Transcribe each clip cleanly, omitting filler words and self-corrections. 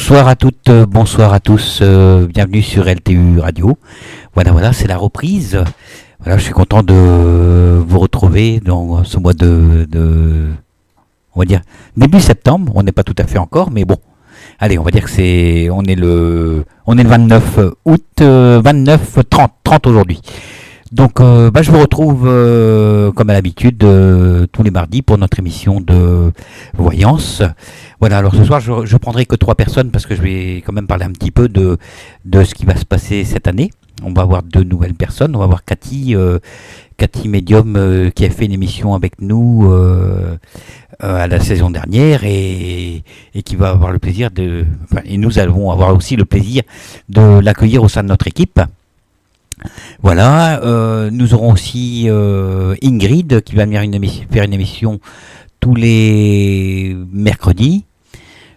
Bonsoir à toutes, bonsoir à tous, bienvenue sur LTU Radio. Voilà, c'est la reprise. Voilà, je suis content de vous retrouver dans ce mois on va dire, début septembre. On n'est pas tout à fait encore, mais bon. Allez, on va dire que on est le 29 août, 30 aujourd'hui. Donc, je vous retrouve comme à l'habitude tous les mardis pour notre émission de voyance. Voilà, alors ce soir je prendrai que 3 personnes parce que je vais quand même parler un petit peu de ce qui va se passer cette année. On va avoir 2 nouvelles personnes. On va voir Cathy Medium qui a fait une émission avec nous à la saison dernière et qui va avoir le plaisir et nous allons avoir aussi le plaisir de l'accueillir au sein de notre équipe. Voilà, nous aurons aussi Ingrid qui va venir faire une émission tous les mercredis.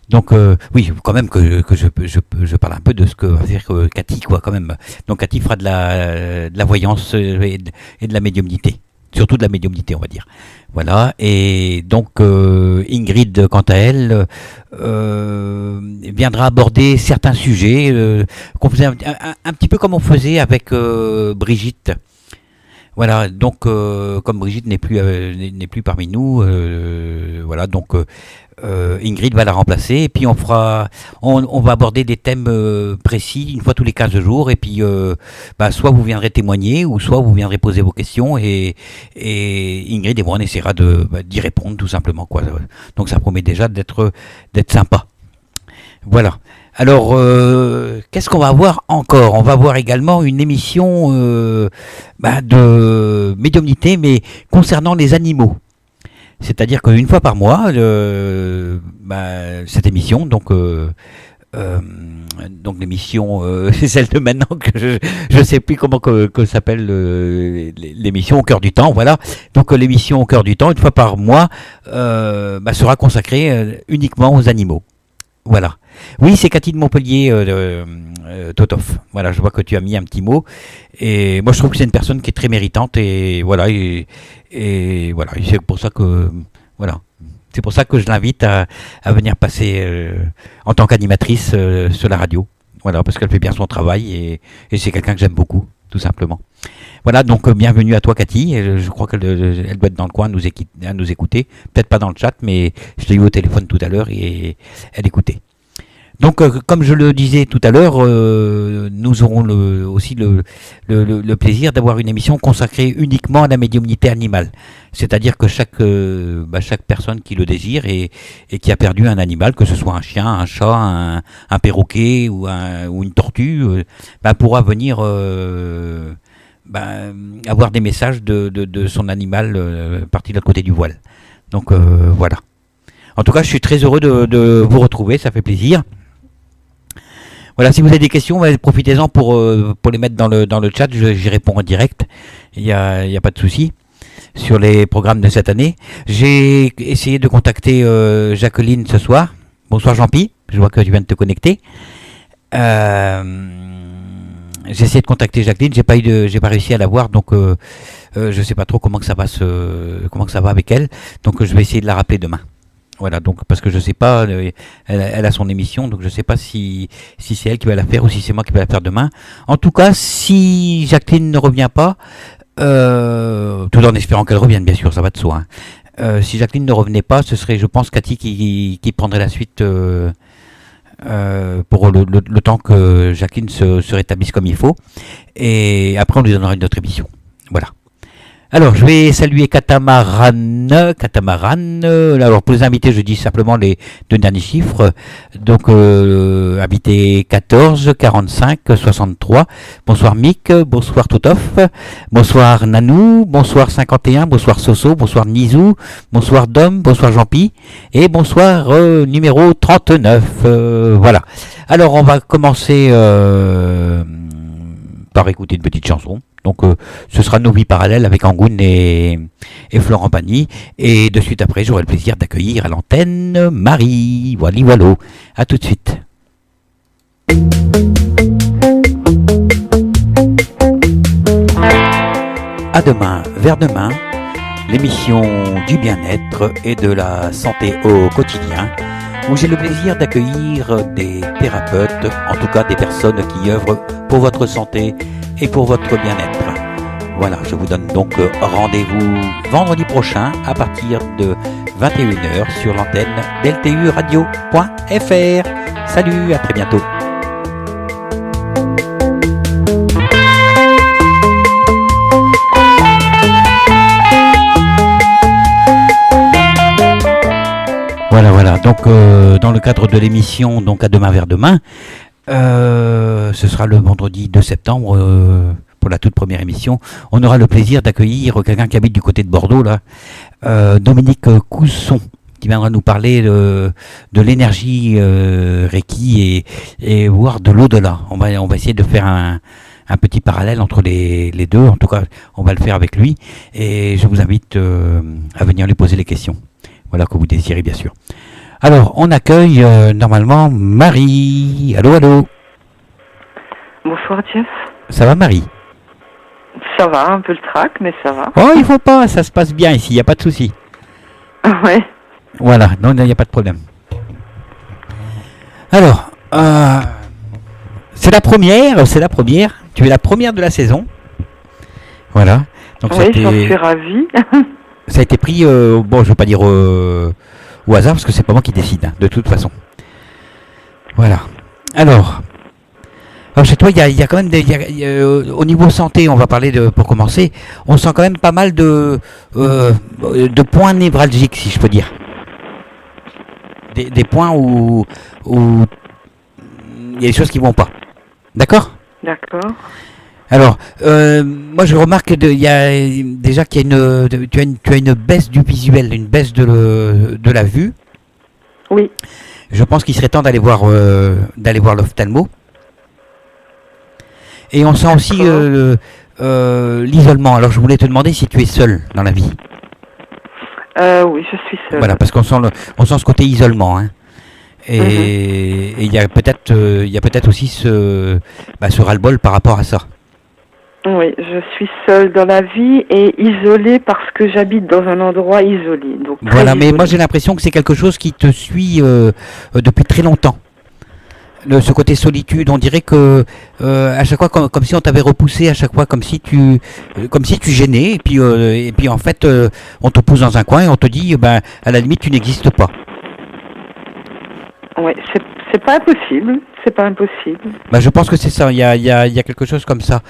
Donc oui, quand même que je parle un peu de ce que va faire Cathy, quoi, quand même. Donc Cathy fera de la voyance et de la médiumnité. Surtout de la médiumnité, on va dire. Voilà, et donc Ingrid, quant à elle, viendra aborder certains sujets qu'on faisait un petit peu comme on faisait avec Brigitte. Voilà, donc comme Brigitte n'est plus parmi nous, voilà, donc Ingrid va la remplacer et puis on va aborder des thèmes précis une fois tous les 15 jours et puis soit vous viendrez témoigner ou soit vous viendrez poser vos questions et Ingrid et moi on essaiera d'y répondre tout simplement, quoi. Donc ça promet déjà d'être sympa. Voilà. Alors, qu'est-ce qu'on va avoir encore ? On va avoir également une émission de médiumnité, mais concernant les animaux. C'est-à-dire qu'une fois par mois, cette émission, donc l'émission, c'est celle de maintenant que je ne sais plus comment que s'appelle l'émission Au cœur du temps, voilà. Donc l'émission Au cœur du temps, une fois par mois, sera consacrée uniquement aux animaux. Voilà. Oui, c'est Cathy de Montpellier, Totof. Voilà, je vois que tu as mis un petit mot. Et moi, je trouve que c'est une personne qui est très méritante. Et voilà, et voilà, c'est pour ça que je l'invite à venir passer en tant qu'animatrice sur la radio. Voilà, parce qu'elle fait bien son travail et c'est quelqu'un que j'aime beaucoup, tout simplement. Voilà, donc bienvenue à toi, Cathy. Je crois qu'elle doit être dans le coin à nous écouter. Peut-être pas dans le chat, mais je l'ai eu au téléphone tout à l'heure et elle écoutait. Donc, comme je le disais tout à l'heure, nous aurons aussi le plaisir d'avoir une émission consacrée uniquement à la médiumnité animale. C'est-à-dire que chaque personne qui le désire et qui a perdu un animal, que ce soit un chien, un chat, un perroquet ou une tortue, pourra venir avoir des messages de son animal parti de l'autre côté du voile. Donc voilà. En tout cas, je suis très heureux de vous retrouver, ça fait plaisir. Voilà, si vous avez des questions, profitez-en pour les mettre dans le chat, j'y réponds en direct, il y a pas de souci sur les programmes de cette année. J'ai essayé de contacter Jacqueline ce soir. Bonsoir Jean-Pi, je vois que tu viens de te connecter. J'ai essayé de contacter Jacqueline, j'ai pas réussi à la voir, donc je sais pas trop comment ça va avec elle, donc je vais essayer de la rappeler demain. Voilà, donc parce que je sais pas, elle a son émission, donc je sais pas si c'est elle qui va la faire ou si c'est moi qui vais la faire demain. En tout cas, si Jacqueline ne revient pas, tout en espérant qu'elle revienne, bien sûr, ça va de soi. Si Jacqueline ne revenait pas, ce serait, je pense, Cathy qui prendrait la suite pour le temps que Jacqueline se rétablisse comme il faut. Et après, on lui donnera une autre émission. Voilà. Alors, je vais saluer Catamaran. Alors, pour les invités, je dis simplement les 2 derniers chiffres. Donc, invité 14, 45, 63. Bonsoir Mick, bonsoir Totof, bonsoir Nanou, bonsoir 51, bonsoir Soso, bonsoir Nizou, bonsoir Dom, bonsoir Jean-Pi, et bonsoir numéro 39. Voilà. Alors, on va commencer par écouter une petite chanson. Donc ce sera Nos vies parallèles avec Angoune et Florent Pagny. Et de suite après, j'aurai le plaisir d'accueillir à l'antenne Marie. Voilà. À tout de suite. À demain, vers demain, l'émission du bien-être et de la santé au quotidien où j'ai le plaisir d'accueillir des thérapeutes, en tout cas des personnes qui œuvrent pour votre santé et pour votre bien-être. Voilà, je vous donne donc rendez-vous vendredi prochain à partir de 21h sur l'antenne d'lturadio.fr. Salut, à très bientôt. Voilà. Donc, dans le cadre de l'émission, donc à demain vers demain, ce sera le vendredi 2 septembre pour la toute première émission. On aura le plaisir d'accueillir quelqu'un qui habite du côté de Bordeaux, là, Dominique Cousson, qui viendra nous parler de l'énergie Reiki et voire de l'au-delà. On va essayer de faire un petit parallèle entre les deux. En tout cas, on va le faire avec lui. Et je vous invite à venir lui poser les questions. Voilà, que vous désirez, bien sûr. Alors, on accueille normalement Marie. Allô. Bonsoir Jeff. Ça va, Marie? Ça va, un peu le trac, mais ça va. Oh, il faut pas, ça se passe bien ici, il n'y a pas de souci. Ouais. Voilà, non, il n'y a pas de problème. Alors, c'est la première. Tu es la première de la saison. Voilà. Donc, oui, j'en suis ravie. Ça a été pris, je ne vais pas dire au hasard, parce que c'est pas moi qui décide, hein, de toute façon. Voilà. Alors chez toi, il y a quand même au niveau santé, on va parler pour commencer, on sent quand même pas mal de points névralgiques, si je peux dire. Des points où il y a des choses qui vont pas. D'accord ? D'accord. Alors, moi je remarque déjà qu'il y a tu as une baisse du visuel, une baisse de la vue. Oui. Je pense qu'il serait temps d'aller voir l'ophtalmo. Et on sent aussi l'isolement. Alors je voulais te demander si tu es seule dans la vie. Oui, je suis seule. Voilà, parce qu'on sent ce côté isolement, hein. Et il y a peut-être aussi ce ras-le-bol par rapport à ça. Oui, je suis seule dans la vie et isolée parce que j'habite dans un endroit isolé. Donc voilà, mais moi j'ai l'impression que c'est quelque chose qui te suit depuis très longtemps. Ce côté solitude, on dirait que à chaque fois comme si on t'avait repoussé, à chaque fois comme si tu gênais, et puis en fait on te pousse dans un coin et on te dit à la limite tu n'existes pas. Oui, c'est pas impossible. C'est pas impossible. Je pense que c'est ça. Il y a quelque chose comme ça.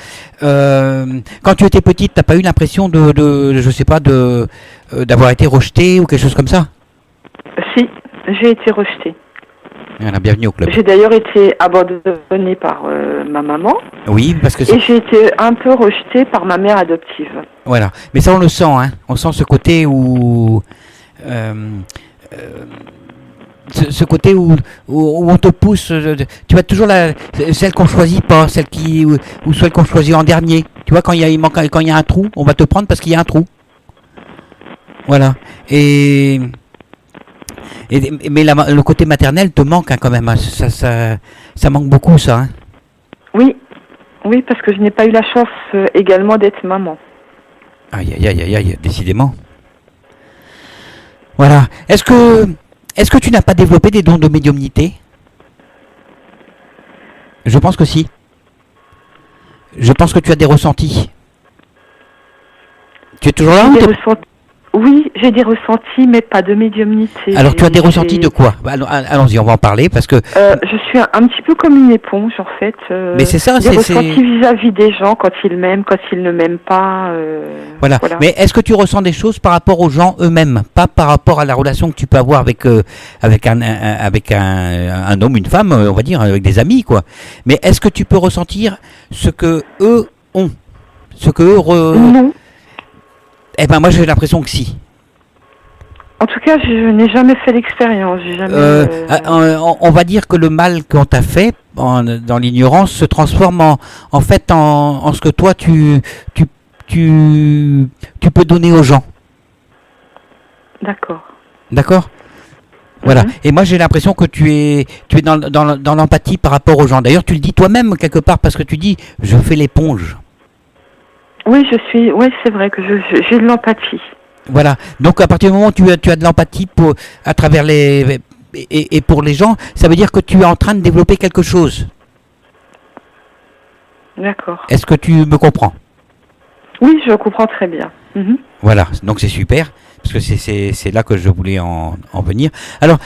Quand tu étais petite, t'as pas eu l'impression je sais pas, d'avoir été rejetée ou quelque chose comme ça? Si, j'ai été rejetée. Voilà, bienvenue au club. J'ai d'ailleurs été abandonnée par ma maman. Oui, parce que et j'ai été un peu rejetée par ma mère adoptive. Voilà, mais ça on le sent, hein. On sent ce côté où ce côté où on te pousse, tu vas toujours celle qu'on choisit pas, ou celle qu'on choisit en dernier. Tu vois, quand il y a un trou, on va te prendre parce qu'il y a un trou. Voilà. Mais le côté maternel te manque, hein, quand même. Hein. Ça manque beaucoup, ça. Hein. Oui, parce que je n'ai pas eu la chance également d'être maman. Aïe, décidément. Voilà. Est-ce que tu n'as pas développé des dons de médiumnité? Je pense que si. Je pense que tu as des ressentis. Tu es toujours là? Oui, j'ai des ressentis, mais pas de médiumnité. Alors, tu as des ressentis de quoi? Allons-y, on va en parler, parce que... je suis un petit peu comme une éponge, en fait. Mais c'est ça, des ressentis vis-à- avec des gens, quand ils m'aiment, quand ils ne m'aiment pas. Voilà. Mais est-ce que tu ressens des choses par rapport aux gens eux-mêmes? Pas par rapport à la relation que tu peux avoir avec un homme, une femme, on va dire, avec des amis, quoi. Mais est-ce que tu peux ressentir ce que eux ont? Ce que eux... Non. Eh ben moi j'ai l'impression que si. En tout cas, je n'ai jamais fait l'expérience. On va dire que le mal qu'on t'a fait dans l'ignorance se transforme en fait en ce que toi tu peux donner aux gens. D'accord. Voilà. Et moi j'ai l'impression que tu es dans l'empathie par rapport aux gens. D'ailleurs tu le dis toi-même quelque part parce que tu dis je fais l'éponge. Oui, c'est vrai que j'ai de l'empathie. Voilà. Donc à partir du moment où tu as de l'empathie à travers et pour les gens, ça veut dire que tu es en train de développer quelque chose. D'accord. Est-ce que tu me comprends? Oui, je comprends très bien. Mhm. Voilà, donc c'est super, parce que c'est là que je voulais en venir. Alors,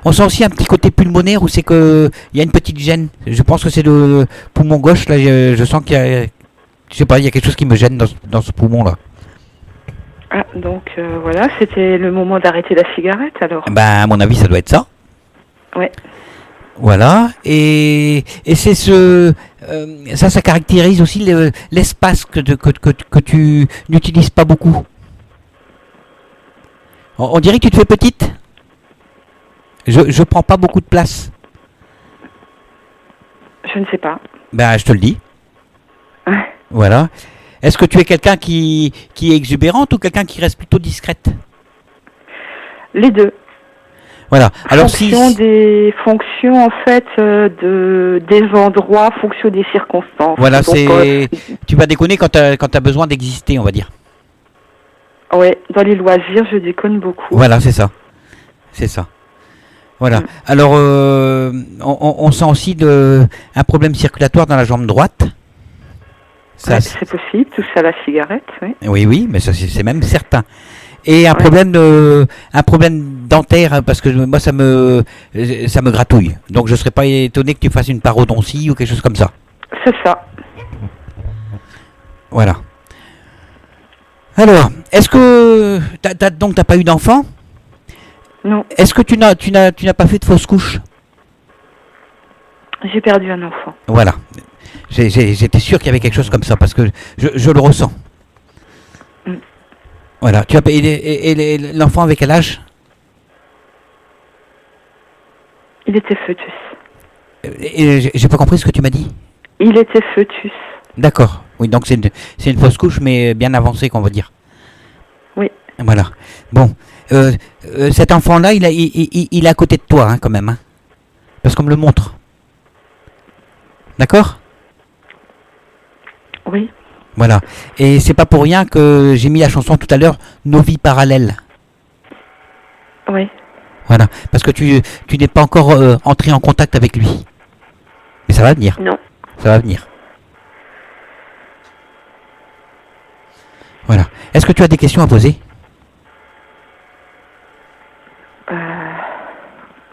on sent aussi un petit côté pulmonaire où c'est que il y a une petite gêne. Je pense que c'est le poumon gauche, là, je sens qu'il y a, je sais pas, il y a quelque chose qui me gêne dans ce poumon-là. Ah, donc voilà, c'était le moment d'arrêter la cigarette alors. Ben, à mon avis, ça doit être ça. Ouais. Voilà, et c'est ça caractérise aussi l'espace que tu n'utilises pas beaucoup. On dirait que tu te fais petite. Je prends pas beaucoup de place. Je ne sais pas. Ben, je te le dis. Ouais. Voilà. Est-ce que tu es quelqu'un qui est exubérante ou quelqu'un qui reste plutôt discrète? Les deux. Voilà. Alors fonction des fonctions en fait des endroits, fonction des circonstances. Voilà, donc, tu vas déconner quand t'as besoin d'exister, on va dire. Ouais, dans les loisirs, je déconne beaucoup. Voilà, c'est ça. C'est ça. Voilà. Alors, on sent aussi un problème circulatoire dans la jambe droite. Ça, ouais, c'est possible, tout ça, la cigarette. Oui, oui, mais ça c'est même certain. Et un problème dentaire, parce que moi ça me gratouille. Donc je serais pas étonné que tu fasses une parodontie ou quelque chose comme ça. C'est ça. Voilà. Alors, est-ce que t'as pas eu d'enfant? Non. Est-ce que tu n'as pas fait de fausse couche? J'ai perdu un enfant. Voilà. J'étais sûr qu'il y avait quelque chose comme ça parce que je le ressens. Voilà. Et l'enfant avec quel âge? Il était fœtus. Et j'ai pas compris ce que tu m'as dit. Il était fœtus. D'accord. Oui, donc c'est une fausse couche, mais bien avancée, qu'on va dire. Oui. Voilà. Bon. Cet enfant-là, il est à côté de toi, hein, quand même. Hein, parce qu'on me le montre. D'accord? Oui. Voilà. Et c'est pas pour rien que j'ai mis la chanson tout à l'heure, Nos vies parallèles. Oui. Voilà. Parce que tu n'es pas encore entré en contact avec lui. Mais ça va venir. Non. Ça va venir. Voilà. Est-ce que tu as des questions à poser?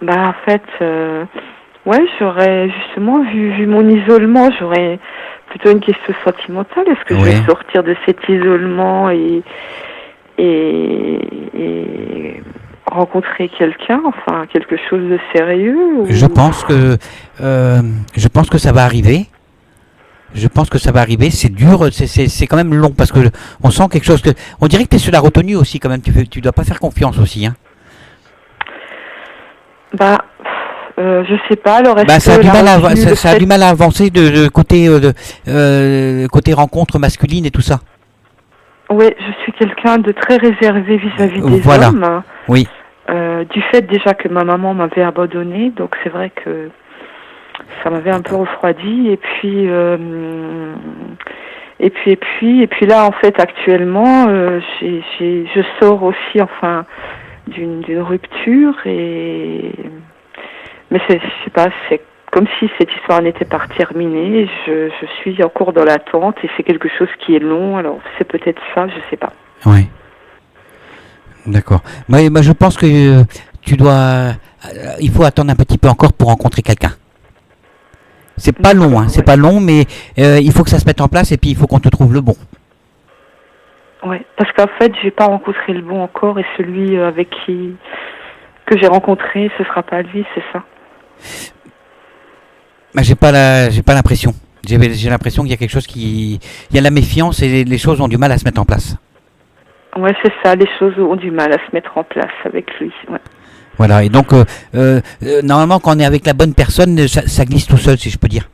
En fait, ouais, j'aurais justement vu mon isolement, j'aurais plutôt une question sentimentale. Est-ce que je vais sortir de cet isolement et rencontrer quelqu'un, enfin quelque chose de sérieux ou... Je pense que ça va arriver. Je pense que ça va arriver. C'est dur, c'est quand même long parce que on sent quelque chose on dirait que tu es sur la retenue aussi quand même. Tu dois pas faire confiance aussi, hein. Je sais pas. Alors ça a du mal à avancer de côté côté rencontre masculine et tout ça. Oui, je suis quelqu'un de très réservé vis-à-vis des hommes. Oui. Du fait déjà que ma maman m'avait abandonnée, donc c'est vrai que ça m'avait un peu refroidi. Et puis là, en fait, actuellement, je sors aussi, enfin, d'une rupture mais je sais pas, c'est comme si cette histoire n'était pas terminée. Je suis en cours dans l'attente et c'est quelque chose qui est long. Alors c'est peut-être ça, je sais pas. Oui. D'accord. Moi, je pense que il faut attendre un petit peu encore pour rencontrer quelqu'un. C'est pas long, hein. C'est pas long, mais il faut que ça se mette en place et puis il faut qu'on te trouve le bon. Ouais, parce qu'en fait, j'ai pas rencontré le bon encore et celui que j'ai rencontré, ce sera pas lui, c'est ça. J'ai pas l'impression. J'ai l'impression qu'il y a quelque chose il y a la méfiance et les choses ont du mal à se mettre en place. Ouais, c'est ça, les choses ont du mal à se mettre en place avec lui. Ouais. Voilà, et donc normalement quand on est avec la bonne personne, ça glisse tout seul, si je peux dire.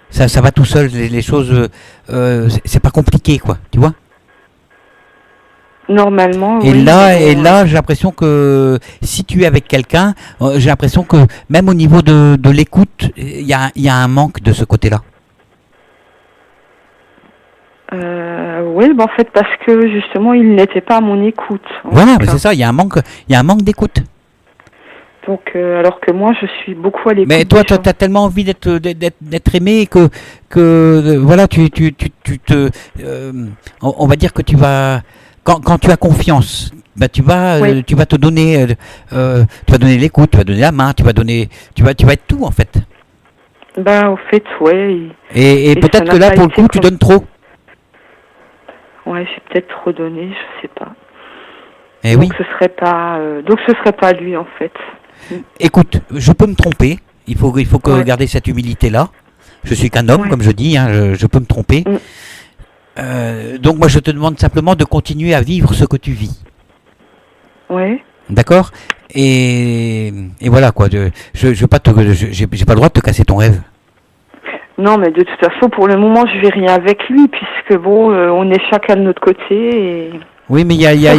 Ça va tout seul, les choses, c'est pas compliqué, quoi, tu vois. Normalement. Et là, j'ai l'impression que si tu es avec quelqu'un, j'ai l'impression que même au niveau de l'écoute, il y a un manque de ce côté-là. Oui, en fait, parce que justement, il n'était pas à mon écoute. Voilà, c'est ça. Il y a un manque d'écoute. Donc, alors que moi, je suis beaucoup à l'écoute. Mais toi, tu as tellement envie d'être aimé voilà, on va dire que tu vas, quand tu as confiance, bah tu vas te donner, tu vas donner l'écoute, tu vas donner la main, tu vas être tout en fait. Ben, au fait, ouais. Et peut-être que là, pour le coup, tu donnes trop. Ouais, j'ai peut-être trop donné, je sais pas. Et donc ce serait pas lui en fait. Écoute, je peux me tromper. Il faut garder cette humilité-là. Je suis qu'un homme, comme je dis. Hein, je peux me tromper. Donc moi, je te demande simplement de continuer à vivre ce que tu vis. Ouais. D'accord. Et voilà quoi. J'ai pas le droit de te casser ton rêve. Non, mais de toute façon, pour le moment, je vais rien avec lui, puisque bon, on est chacun de notre côté. Et... Oui, mais il y a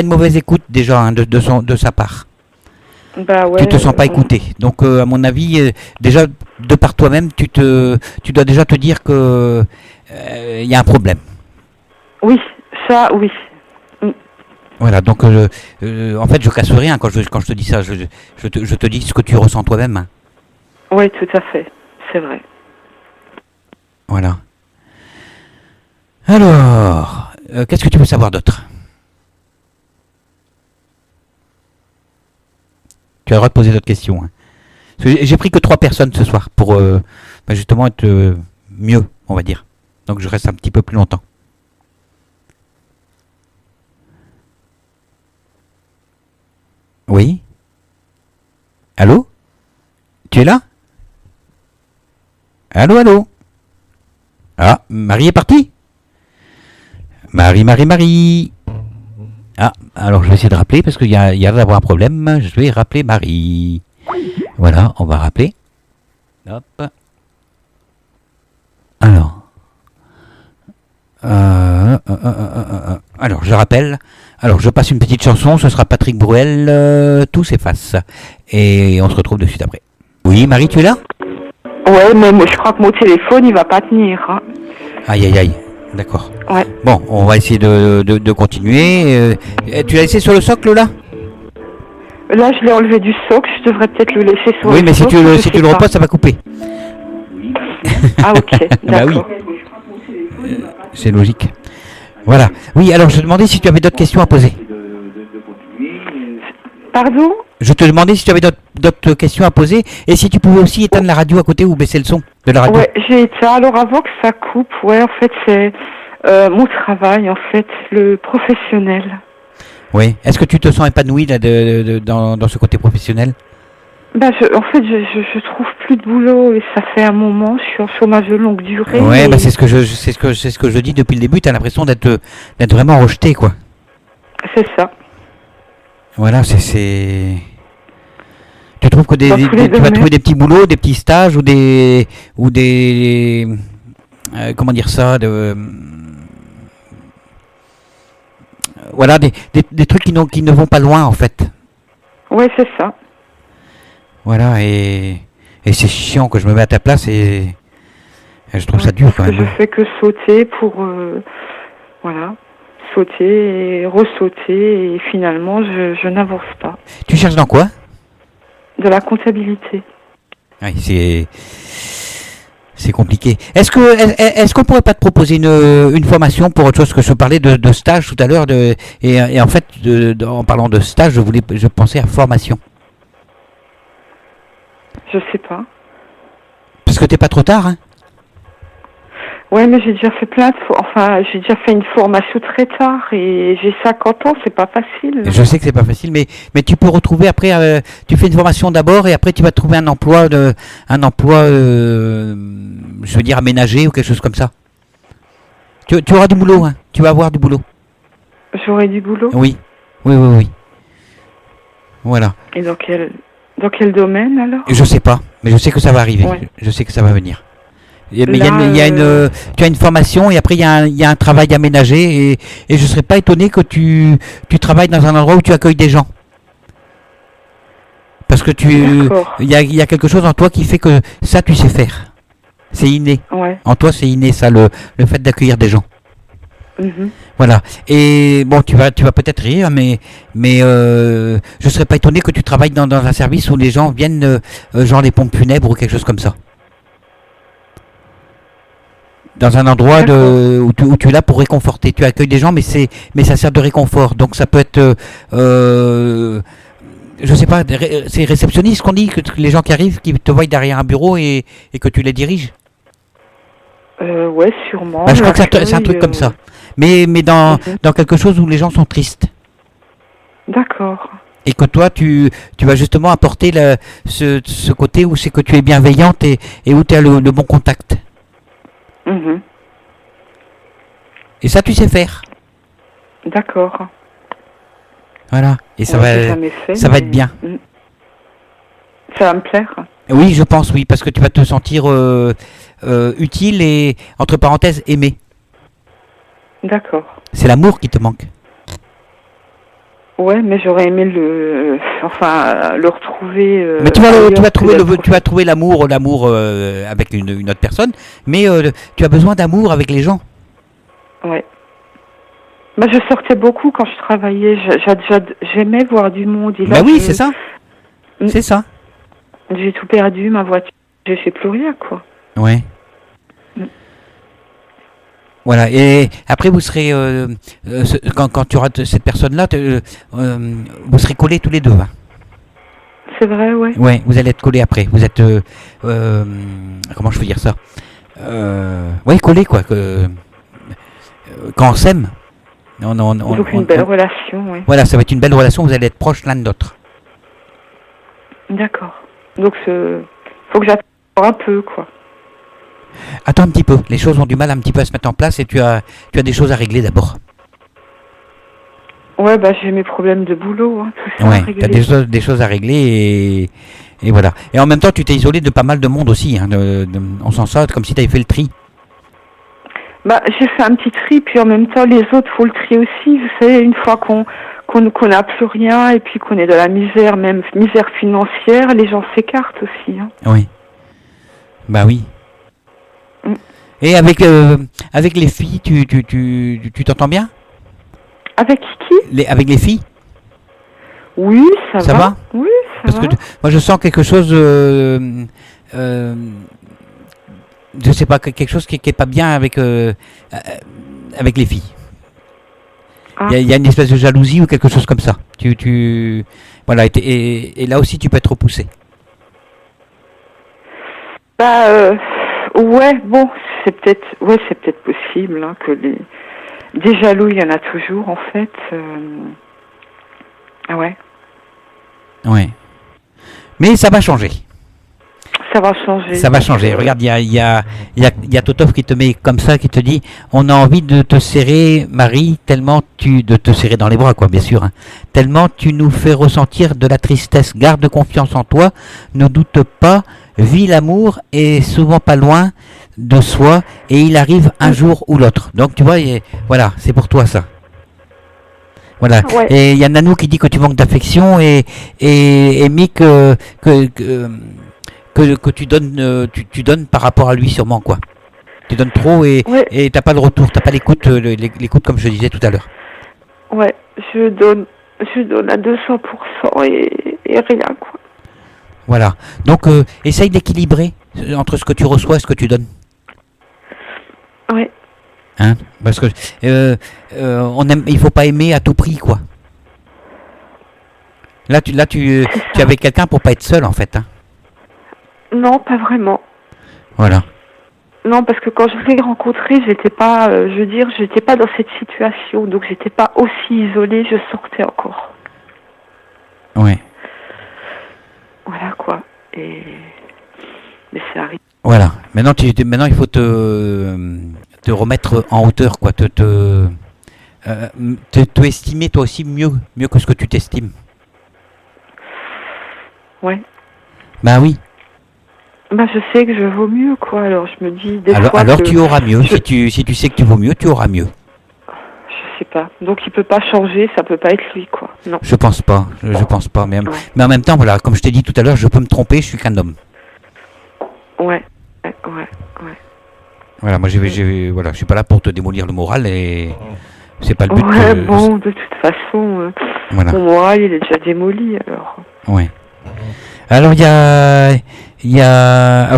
une mauvaise écoute déjà hein, de sa part. Bah ouais. Tu te sens pas écouté. Donc, à mon avis, déjà de par toi-même, tu dois déjà te dire que il y a un problème. Oui, ça, oui. Voilà. Donc, en fait, je casse rien quand je te dis ça. Je te dis ce que tu ressens toi-même. Hein. Oui, tout à fait. C'est vrai. Voilà. Alors, qu'est-ce que tu veux savoir d'autre? Tu as le droit de poser d'autres questions. Hein. J'ai pris que 3 personnes ce soir pour justement être mieux, on va dire. Donc je reste un petit peu plus longtemps. Oui? Allô? Tu es là? Allô? Ah, Marie est partie? Marie. Ah, alors je vais essayer de rappeler parce qu'il y a d'avoir un problème. Je vais rappeler Marie. Voilà, on va rappeler. Hop. Alors. Alors, je rappelle. Alors, je passe une petite chanson. Ce sera Patrick Bruel. Tout s'efface. Et on se retrouve de suite après. Oui, Marie, tu es là? Ouais, mais moi, je crois que mon téléphone, il va pas tenir. Hein. Aïe. D'accord. Ouais. Bon, on va essayer de continuer. Tu l'as laissé sur le socle là? Là, je l'ai enlevé du socle. Je devrais peut-être le laisser sur le socle. Oui, mais si tu le reposes, ça va couper. Ah, ok. D'accord. Bah oui. C'est logique. Voilà. Oui, alors je te demandais si tu avais d'autres questions à poser. Pardon? Je te demandais si tu avais d'autres questions à poser et si tu pouvais aussi éteindre la radio à côté ou baisser le son de la radio. Ouais, j'ai éteint. Alors avant que ça coupe, ouais, en fait, c'est mon travail, en fait, le professionnel. Oui. Est-ce que tu te sens épanoui là, dans ce côté professionnel? En fait, je trouve plus de boulot et ça fait un moment. Je suis en chômage de longue durée. Ouais, bah c'est ce que je dis depuis le début. T'as l'impression d'être vraiment rejeté, quoi. C'est ça. Voilà, c'est. Tu trouves que tu vas trouver des petits boulots, des petits stages ou des comment dire ça, voilà, des trucs qui ne vont pas loin en fait. Ouais, c'est ça. Voilà, et c'est chiant que je me mets à ta place et je trouve ça dur quand même. Je fais que sauter pour voilà, sauter et ressauter et finalement je n'avance pas. Tu cherches dans quoi? De la comptabilité. Oui, c'est compliqué. Est-ce qu'on pourrait pas te proposer une formation pour autre chose que je parlais de stage tout à l'heure et en fait en parlant de stage, je pensais à formation. Je sais pas. Parce que t'es pas trop tard, hein? Ouais, mais j'ai déjà fait j'ai déjà fait une formation très tard et j'ai 50 ans, c'est pas facile. Je sais que c'est pas facile, mais tu peux retrouver après, tu fais une formation d'abord et après tu vas trouver un emploi, je veux dire aménagé ou quelque chose comme ça. Tu auras du boulot, hein? Tu vas avoir du boulot. J'aurai du boulot? Oui. Voilà. Et dans quel domaine alors? Je sais pas, mais je sais que ça va arriver. Ouais. Je sais que ça va venir. Mais tu as une formation et après il y a un travail aménagé et je serais pas étonné que tu travailles dans un endroit où tu accueilles des gens. Parce que il y a quelque chose en toi qui fait que ça tu sais faire. C'est inné. Ouais. En toi c'est inné ça, le fait d'accueillir des gens. Mhm. Voilà. Et bon, tu vas peut-être rire, mais je serais pas étonné que tu travailles dans un service où les gens viennent, genre les pompes funèbres ou quelque chose comme ça. Dans un endroit D'accord. où tu es là pour réconforter. Tu accueilles des gens, mais ça sert de réconfort. Donc ça peut être, je sais pas, c'est réceptionniste qu'on dit, que les gens qui arrivent, qui te voient derrière un bureau et que tu les diriges. Ouais, sûrement. Bah, je crois que c'est un L'accueil, truc comme ça. Mais mhm. dans quelque chose où les gens sont tristes. D'accord. Et que toi, tu vas justement apporter ce côté où c'est que tu es bienveillante et où tu as le bon contact. Mhm. Et ça, tu sais faire. D'accord. Voilà. Et Ouais, j'ai jamais fait, ça va être bien. ça va me plaire. Oui, je pense, oui, parce que tu vas te sentir utile et, entre parenthèses, aimé. D'accord. C'est l'amour qui te manque. Ouais, mais j'aurais aimé le retrouver Mais tu vas, ailleurs que d'être tu vas trouver l'amour avec une autre personne, mais tu as besoin d'amour avec les gens. Ouais. Bah, je sortais beaucoup quand je travaillais. J'aimais voir du monde. Et Bah là, oui, c'est ça. Mm. C'est ça. J'ai tout perdu, ma voiture. Je sais plus rien, quoi. Ouais. Mm. Voilà. Et après, vous serez quand tu auras cette personne-là, vous serez collés tous les deux. Hein. C'est vrai, ouais. Ouais, vous allez être collés après. Vous êtes comment je peux dire ça ouais, collés quoi. Quand on s'aime. Donc une belle relation, ouais. Voilà, ça va être une belle relation. Vous allez être proches l'un de l'autre. D'accord. Donc faut que j'attende un peu, quoi. Attends un petit peu. Les choses ont du mal un petit peu à se mettre en place et tu as des choses à régler d'abord. Ouais, bah j'ai mes problèmes de boulot, hein, tout ça à Ouais, régler. tu as des choses à régler et voilà. Et en même temps, tu t'es isolé de pas mal de monde aussi. Hein, on s'en sort comme si tu avais fait le tri. Bah j'ai fait un petit tri, puis en même temps les autres faut le tri aussi. Vous savez, une fois qu'on n'a plus rien et puis qu'on est dans la misère, même misère financière, les gens s'écartent aussi. Hein. Oui. Bah oui. Mm. Et avec les filles, tu t'entends bien Avec qui? avec les filles Oui, Ça va Oui, ça Parce va. que moi je sens quelque chose, je sais pas, quelque chose qui est pas bien avec les filles. Ah. Il y a une espèce de jalousie ou quelque chose comme ça. Voilà, et là aussi tu peux être repoussé. Bah ouais, bon, c'est peut-être possible hein, que des jaloux, il y en a toujours en fait. Ah ouais. Ouais. Mais ça va changer. Ça va changer. Ça va changer. Regarde, il y a Totov qui te met comme ça, qui te dit, on a envie de te serrer, Marie, de te serrer dans les bras, quoi, bien sûr. Hein, tellement tu nous fais ressentir de la tristesse. Garde confiance en toi. Ne doute pas. Vis l'amour est souvent pas loin de soi et il arrive un jour ou l'autre. Donc tu vois, voilà, c'est pour toi ça. Voilà. Ouais. Et il y a Nanou qui dit que tu manques d'affection et Mick que tu donnes tu donnes par rapport à lui sûrement quoi. Tu donnes trop et t'as pas le retour, t'as pas l'écoute l'écoute comme je disais tout à l'heure. Ouais, je donne à 200% et rien quoi. Voilà. Donc essaye d'équilibrer entre ce que tu reçois et ce que tu donnes. Ouais. Hein, parce que il faut pas aimer à tout prix quoi. Là tu es avec quelqu'un pour pas être seul en fait. Hein. Non, pas vraiment. Voilà. Non, parce que quand je l'ai rencontré, j'étais pas dans cette situation, donc j'étais pas aussi isolée, je sortais encore. Ouais. Voilà quoi. Mais ça arrive. Voilà. Maintenant il faut te remettre en hauteur quoi, te estimer toi aussi mieux que ce que tu t'estimes. Ouais. Bah oui. Bah je sais que je vaux mieux quoi, alors je me dis des fois alors que tu auras mieux, si tu sais que tu vaux mieux, tu auras mieux. Je sais pas. Donc il peut pas changer, ça peut pas être lui quoi. Non. Je pense pas, je pense pas même. Ouais. Mais en même temps voilà, comme je t'ai dit tout à l'heure, je peux me tromper, je suis qu'un homme. Ouais. Voilà, moi voilà, je suis pas là pour te démolir le moral et C'est pas le but. Ouais, bon, de toute façon, Voilà. mon moral, il est déjà démoli, alors. Ouais. Alors alors,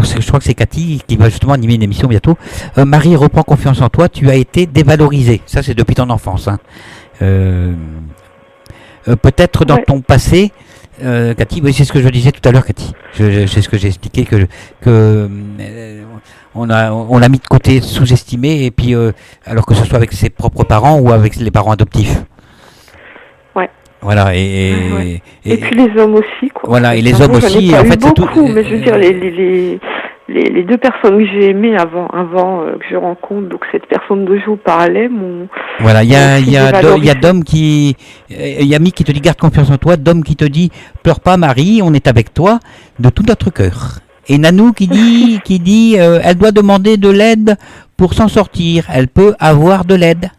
je crois que c'est Cathy qui va justement animer une émission bientôt. Marie, reprends confiance en toi. Tu as été dévalorisée. Ça, c'est depuis ton enfance. Hein. Peut-être dans ton passé, Cathy. Oui, c'est ce que je disais tout à l'heure, Cathy. C'est ce que j'ai expliqué que on l'a mis de côté, sous-estimé, et puis alors que ce soit avec ses propres parents ou avec les parents adoptifs. Ouais. Voilà, Et puis les hommes aussi, quoi. Voilà, et les hommes aussi, en fait, c'est tout. Mais je veux dire, les deux personnes que j'ai aimées avant que je rencontre, donc cette personne dont je vous parlais, Voilà, il y a d'hommes qui, Yami qui te dit garde confiance en toi, d'hommes qui te dit pleure pas Marie, on est avec toi de tout notre cœur. Et Nanou qui dit elle doit demander de l'aide pour s'en sortir, elle peut avoir de l'aide.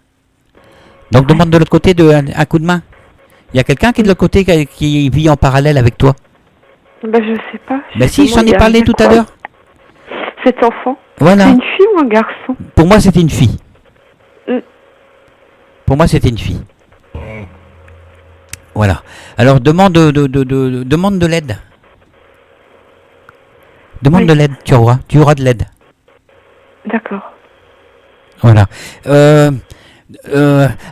Donc demande de l'autre côté un coup de main. Il y a quelqu'un qui est de l'autre côté qui vit en parallèle avec toi. Bah je sais pas. Bah si, j'en ai parlé tout à l'heure. Cet enfant. Voilà. C'est une fille ou un garçon? Pour moi c'était une fille. Pour moi c'était une fille. Voilà. Alors demande de l'aide. Demande de l'aide, tu auras de l'aide. D'accord. Voilà.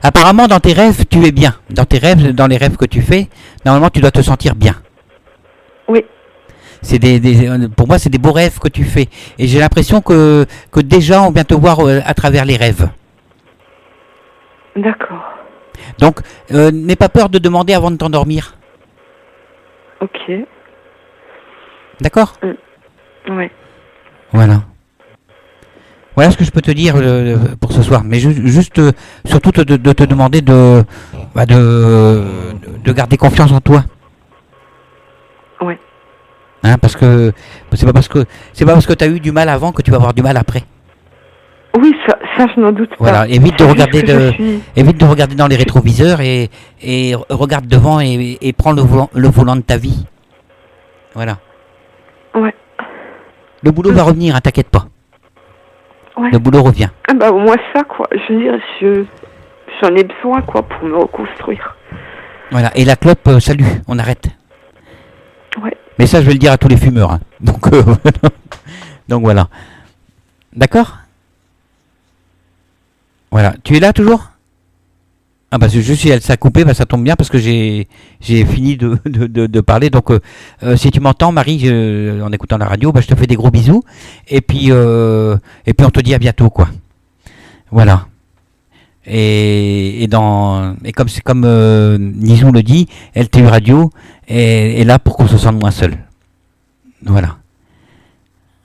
Apparemment, dans tes rêves, tu es bien. Dans les rêves que tu fais, normalement, tu dois te sentir bien. Oui. C'est pour moi, c'est des beaux rêves que tu fais. Et j'ai l'impression que des gens vont bien te voir à travers les rêves. D'accord. Donc, n'aie pas peur de demander avant de t'endormir. Ok. D'accord ? Ouais. Voilà. Voilà ce que je peux te dire pour ce soir. Mais juste surtout de te demander de garder confiance en toi. Ouais. Hein, parce que c'est pas parce que tu as eu du mal avant que tu vas avoir du mal après. Oui, ça je n'en doute pas. Voilà, évite de regarder dans les rétroviseurs et regarde devant et prends le volant de ta vie. Voilà. Ouais. Le boulot va revenir, hein, t'inquiète pas. Ouais. Le boulot revient. Ah bah au moins ça, quoi. Je veux dire, j'en ai besoin, quoi, pour me reconstruire. Voilà, et la clope, salut, on arrête. Ouais. Mais ça, je vais le dire à tous les fumeurs. Hein. Donc voilà. D'accord ? Voilà. Tu es là toujours ? Ah bah juste si elle s'est coupée, bah ça tombe bien parce que j'ai fini de parler. Donc si tu m'entends, Marie, en écoutant la radio, bah je te fais des gros bisous. Et puis on te dit à bientôt, quoi. Voilà. Et comme Nizou le dit, LTU Radio est là pour qu'on se sente moins seul. Voilà.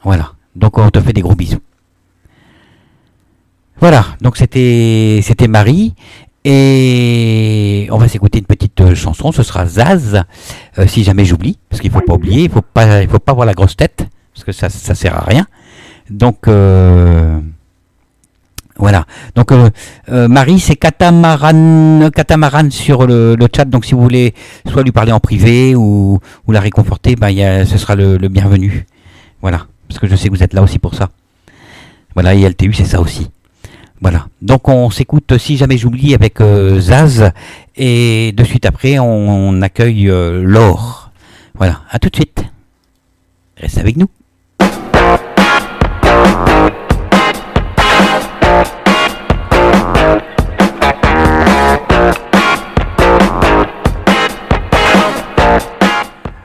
Voilà. Donc on te fait des gros bisous. Voilà. Donc c'était Marie. Et on va s'écouter une petite chanson, ce sera Zaz, si jamais j'oublie, parce qu'il faut pas oublier, il faut pas avoir la grosse tête, parce que ça sert à rien. Donc voilà. Donc Marie, c'est Catamaran sur le chat. Donc si vous voulez soit lui parler en privé ou la réconforter, ce sera le bienvenu. Voilà, parce que je sais que vous êtes là aussi pour ça. Voilà, et LTU c'est ça aussi. Voilà, donc on s'écoute si jamais j'oublie avec Zaz et de suite après on accueille Laure. Voilà, à tout de suite. Reste avec nous.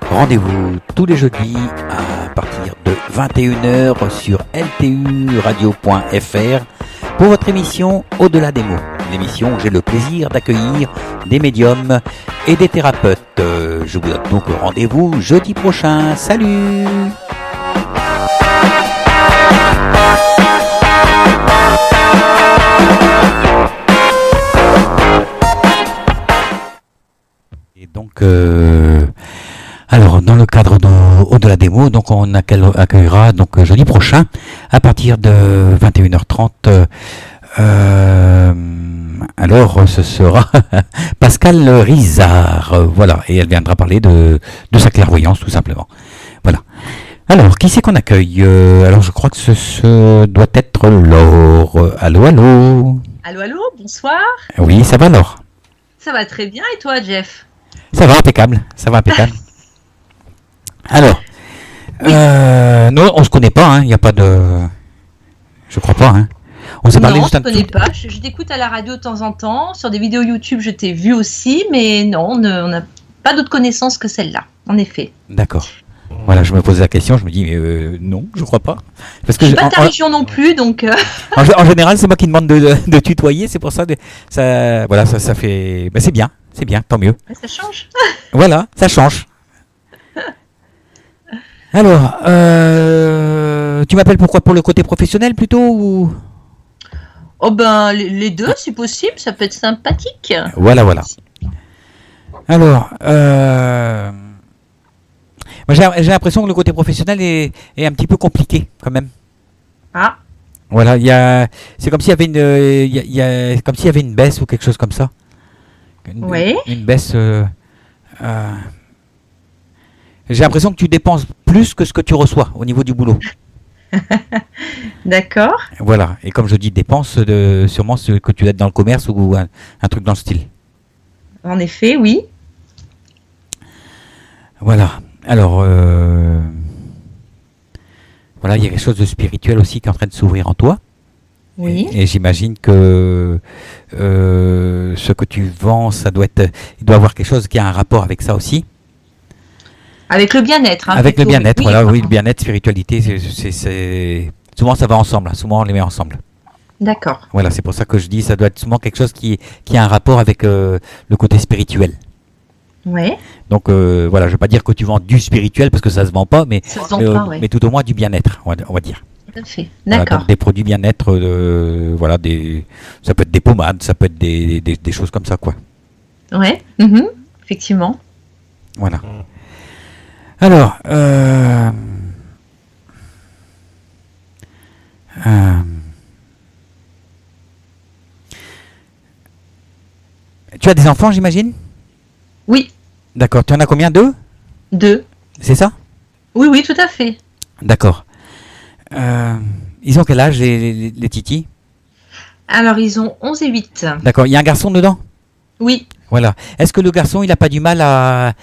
Rendez-vous tous les jeudis à partir de 21h sur lturadio.fr pour votre émission Au-delà des mots. L'émission où j'ai le plaisir d'accueillir des médiums et des thérapeutes. Je vous donne donc rendez-vous jeudi prochain. Salut! Et donc, alors, dans le cadre Au-delà des mots, donc on accueillera donc jeudi prochain à partir de 21h30. Alors, ce sera Pascal Rizard, voilà, et elle viendra parler de sa clairvoyance tout simplement. Voilà. Alors, qui c'est qu'on accueille? Alors, je crois que ce doit être Laure. Allô, allô. Allô, allô, bonsoir. Oui, ça va, Laure? Ça va très bien et toi, Jeff? Ça va, impeccable. Ça va, impeccable. Alors, nous, on se connaît pas, hein. Il n'y a pas de... Je crois pas, hein. On s'est parlé Non, juste je un ne connais tout... pas. Je t'écoute à la radio de temps en temps. Sur des vidéos YouTube, je t'ai vu aussi, mais non, on n'a pas d'autres connaissances que celle-là, en effet. D'accord. Voilà, je me posais la question, je me dis, mais non, je crois pas. Parce que Je suis pas de ta région non plus, donc... en général, c'est moi qui demande de tutoyer, c'est pour ça, ça, voilà, ça fait... Ben, c'est bien, tant mieux. Ça change. Voilà, ça change. Alors, tu m'appelles pourquoi? Pour le côté professionnel plutôt ou... Oh ben, les deux, si possible, ça peut être sympathique. Voilà. Alors, moi, j'ai l'impression que le côté professionnel est un petit peu compliqué quand même. Ah, Voilà, c'est comme s'il y avait comme s'il y avait une baisse ou quelque chose comme ça. oui. Une baisse. J'ai l'impression que tu dépenses plus que ce que tu reçois au niveau du boulot. D'accord. Voilà, et comme je dis dépenses, sûrement ce que tu aides dans le commerce ou un truc dans le style. En effet, oui. Voilà. Alors, voilà, il y a quelque chose de spirituel aussi qui est en train de s'ouvrir en toi. Oui. Et j'imagine que ce que tu vends, il doit avoir quelque chose qui a un rapport avec ça aussi. Avec le bien-être. Hein, Avec le plutôt. bien-être, Oui, voilà, enfin. oui, le bien-être, spiritualité, souvent ça va ensemble, hein, souvent on les met ensemble. D'accord. Voilà, c'est pour ça que je dis, ça doit être souvent quelque chose qui a un rapport avec le côté spirituel. Oui. Donc voilà, je ne veux pas dire que tu vends du spirituel parce que ça se vend pas, mais, Ça se vend pas, oui. mais tout au moins du bien-être, on va dire. Tout à fait. Voilà, D'accord. donc des produits bien-être, voilà, ça peut être des pommades, ça peut être des choses comme ça, quoi. Ouais. Effectivement. Voilà. Alors, tu as des enfants, j'imagine? Oui. D'accord. Tu en as combien? Deux? Deux. C'est ça? Oui, oui, tout à fait. D'accord. Ils ont quel âge, les titis? Alors, ils ont 11 et 8. D'accord. Il y a un garçon dedans? Oui. Voilà. Est-ce que le garçon, il n'a pas du mal à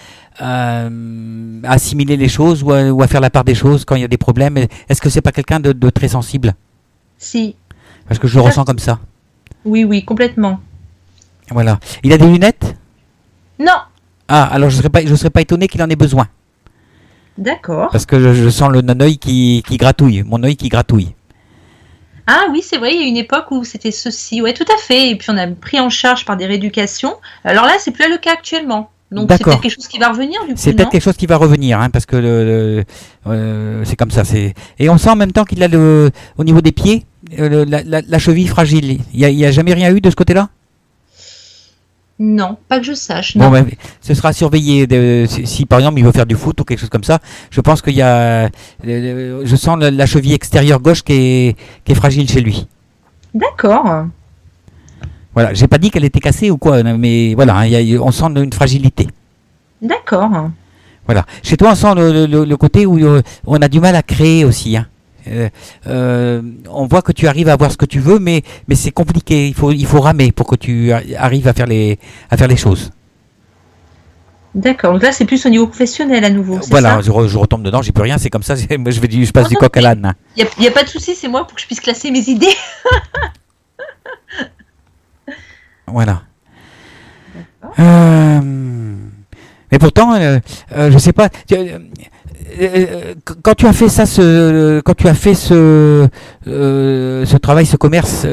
assimiler les choses ou à faire la part des choses quand il y a des problèmes? Est-ce que c'est pas quelqu'un de très sensible? Si. Parce que je le ressens comme ça. Oui, oui, complètement. Voilà. Il a des lunettes? Non. Ah, alors je serais pas étonné qu'il en ait besoin. D'accord. Parce que je sens mon œil qui gratouille. Mon œil qui gratouille. Ah oui, c'est vrai, il y a une époque où c'était ceci. Ouais, tout à fait. Et puis, on a pris en charge par des rééducations. Alors là, c'est plus le cas actuellement. Donc, c'est D'accord. peut-être quelque chose qui va revenir, du coup, C'est peut-être non? quelque chose qui va revenir, hein, parce que c'est comme ça. Et on sent en même temps qu'il a au niveau des pieds, la cheville fragile. Il y a jamais rien eu de ce côté-là? Non, pas que je sache, Bon, non. ben, ce sera surveillé. Si par exemple il veut faire du foot ou quelque chose comme ça, je pense qu'il y a. Je sens la cheville extérieure gauche qui est fragile chez lui. D'accord. Voilà, j'ai pas dit qu'elle était cassée ou quoi, mais voilà, hein, on sent une fragilité. D'accord. Voilà. Chez toi, on sent le côté où on a du mal à créer aussi. Hein. On voit que tu arrives à avoir ce que tu veux, mais c'est compliqué. Il faut ramer pour que tu arrives à faire les choses. D'accord. Donc là, c'est plus au niveau professionnel à nouveau, c'est Voilà, ça? je retombe dedans, j'ai plus rien, c'est comme ça. Moi, je passe du coq à l'âne. Hein. Il n'y a pas de souci, c'est moi pour que je puisse classer mes idées. Voilà. Mais pourtant, je sais pas. Quand tu as fait ça, quand tu as fait ce travail, ce commerce,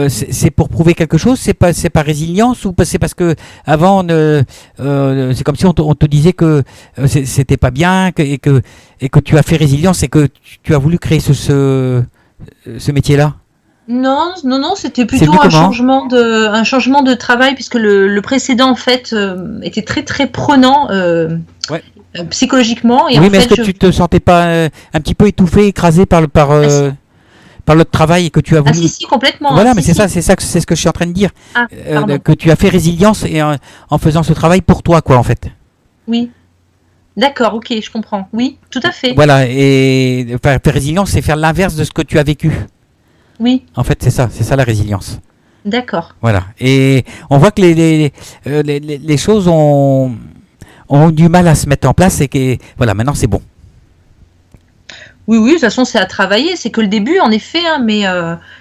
c'est pour prouver quelque chose. C'est pas résilience ou c'est parce que avant, c'est comme si on te disait que c'était pas bien et que tu as fait résilience et que tu as voulu créer ce métier-là. Non, c'était C'est plutôt venu un comment? changement de travail puisque le précédent en fait était très très prenant Ouais. psychologiquement et Oui, en mais est-ce fait que tu te sentais pas un petit peu étouffé, écrasé par l'autre travail et que tu as ah voulu... si complètement. Voilà, hein, mais si, si. c'est ce que je suis en train de dire. Ah, pardon. Que tu as fait résilience et en faisant ce travail pour toi, quoi, en fait. Oui. D'accord, ok, je comprends. Oui, tout à fait. Voilà, et faire résilience, c'est faire l'inverse de ce que tu as vécu. Oui, En fait, c'est ça la résilience. d'accord. Voilà. Et on voit que les choses ont du mal à se mettre en place et que voilà, maintenant c'est bon. Oui, oui, de toute façon, c'est à travailler. C'est que le début, en effet. Hein, mais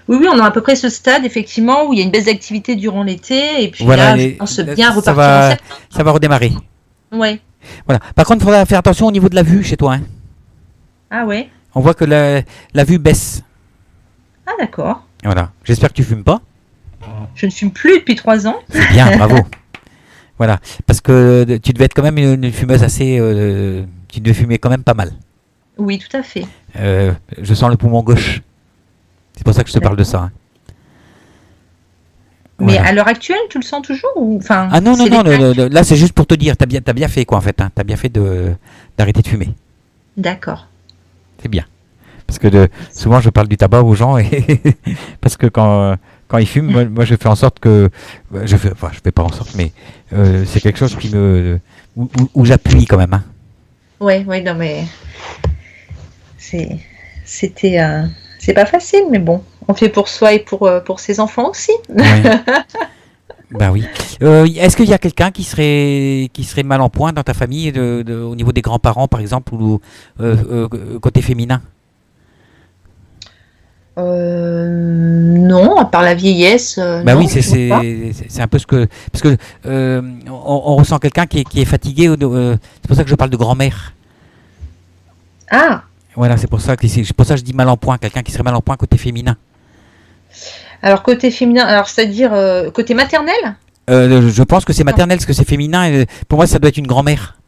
oui, oui, on a à peu près ce stade, effectivement, où il y a une baisse d'activité durant l'été. Et puis Voilà, là, je pense bien ça repartir en va, septembre. ça va redémarrer. Ouais. Voilà. Par contre, il faudra faire attention au niveau de la vue chez toi. Hein. Ah ouais. On voit que la vue baisse. Ah d'accord. Voilà. J'espère que tu fumes pas. Je ne fume plus depuis 3 ans. C'est bien, bravo. Voilà. Parce que tu devais être quand même une fumeuse assez. Tu devais fumer quand même pas mal. Oui, tout à fait. Je sens le poumon gauche. C'est pour ça que je te parle de ça. Hein. Mais Voilà. à l'heure actuelle, tu le sens toujours ou... enfin, Ah non, non, c'est non, les- là c'est juste pour te dire, t'as bien fait quoi en fait. Hein. T'as bien fait d'arrêter de fumer. D'accord. C'est bien. Parce que souvent je parle du tabac aux gens et parce que quand ils fument, moi je fais en sorte que je fais pas en sorte, mais c'est quelque chose qui où j'appuie quand même. Hein. Ouais, ouais, non mais c'était c'est pas facile, mais bon, on fait pour soi et pour ses enfants aussi. Ouais. Bah oui. Est-ce qu'il y a quelqu'un qui serait mal en point dans ta famille au niveau des grands-parents par exemple ou côté féminin? Non, à part la vieillesse, Bah non, oui, je vois pas. c'est un peu ce que parce que on ressent quelqu'un qui est fatigué. C'est pour ça que je parle de grand-mère. Ah, Voilà, c'est pour ça que je dis mal en point, quelqu'un qui serait mal en point côté féminin. alors côté féminin, alors c'est-à-dire côté maternel? Je pense que c'est maternel, parce que c'est féminin. Pour moi, ça doit être une grand-mère.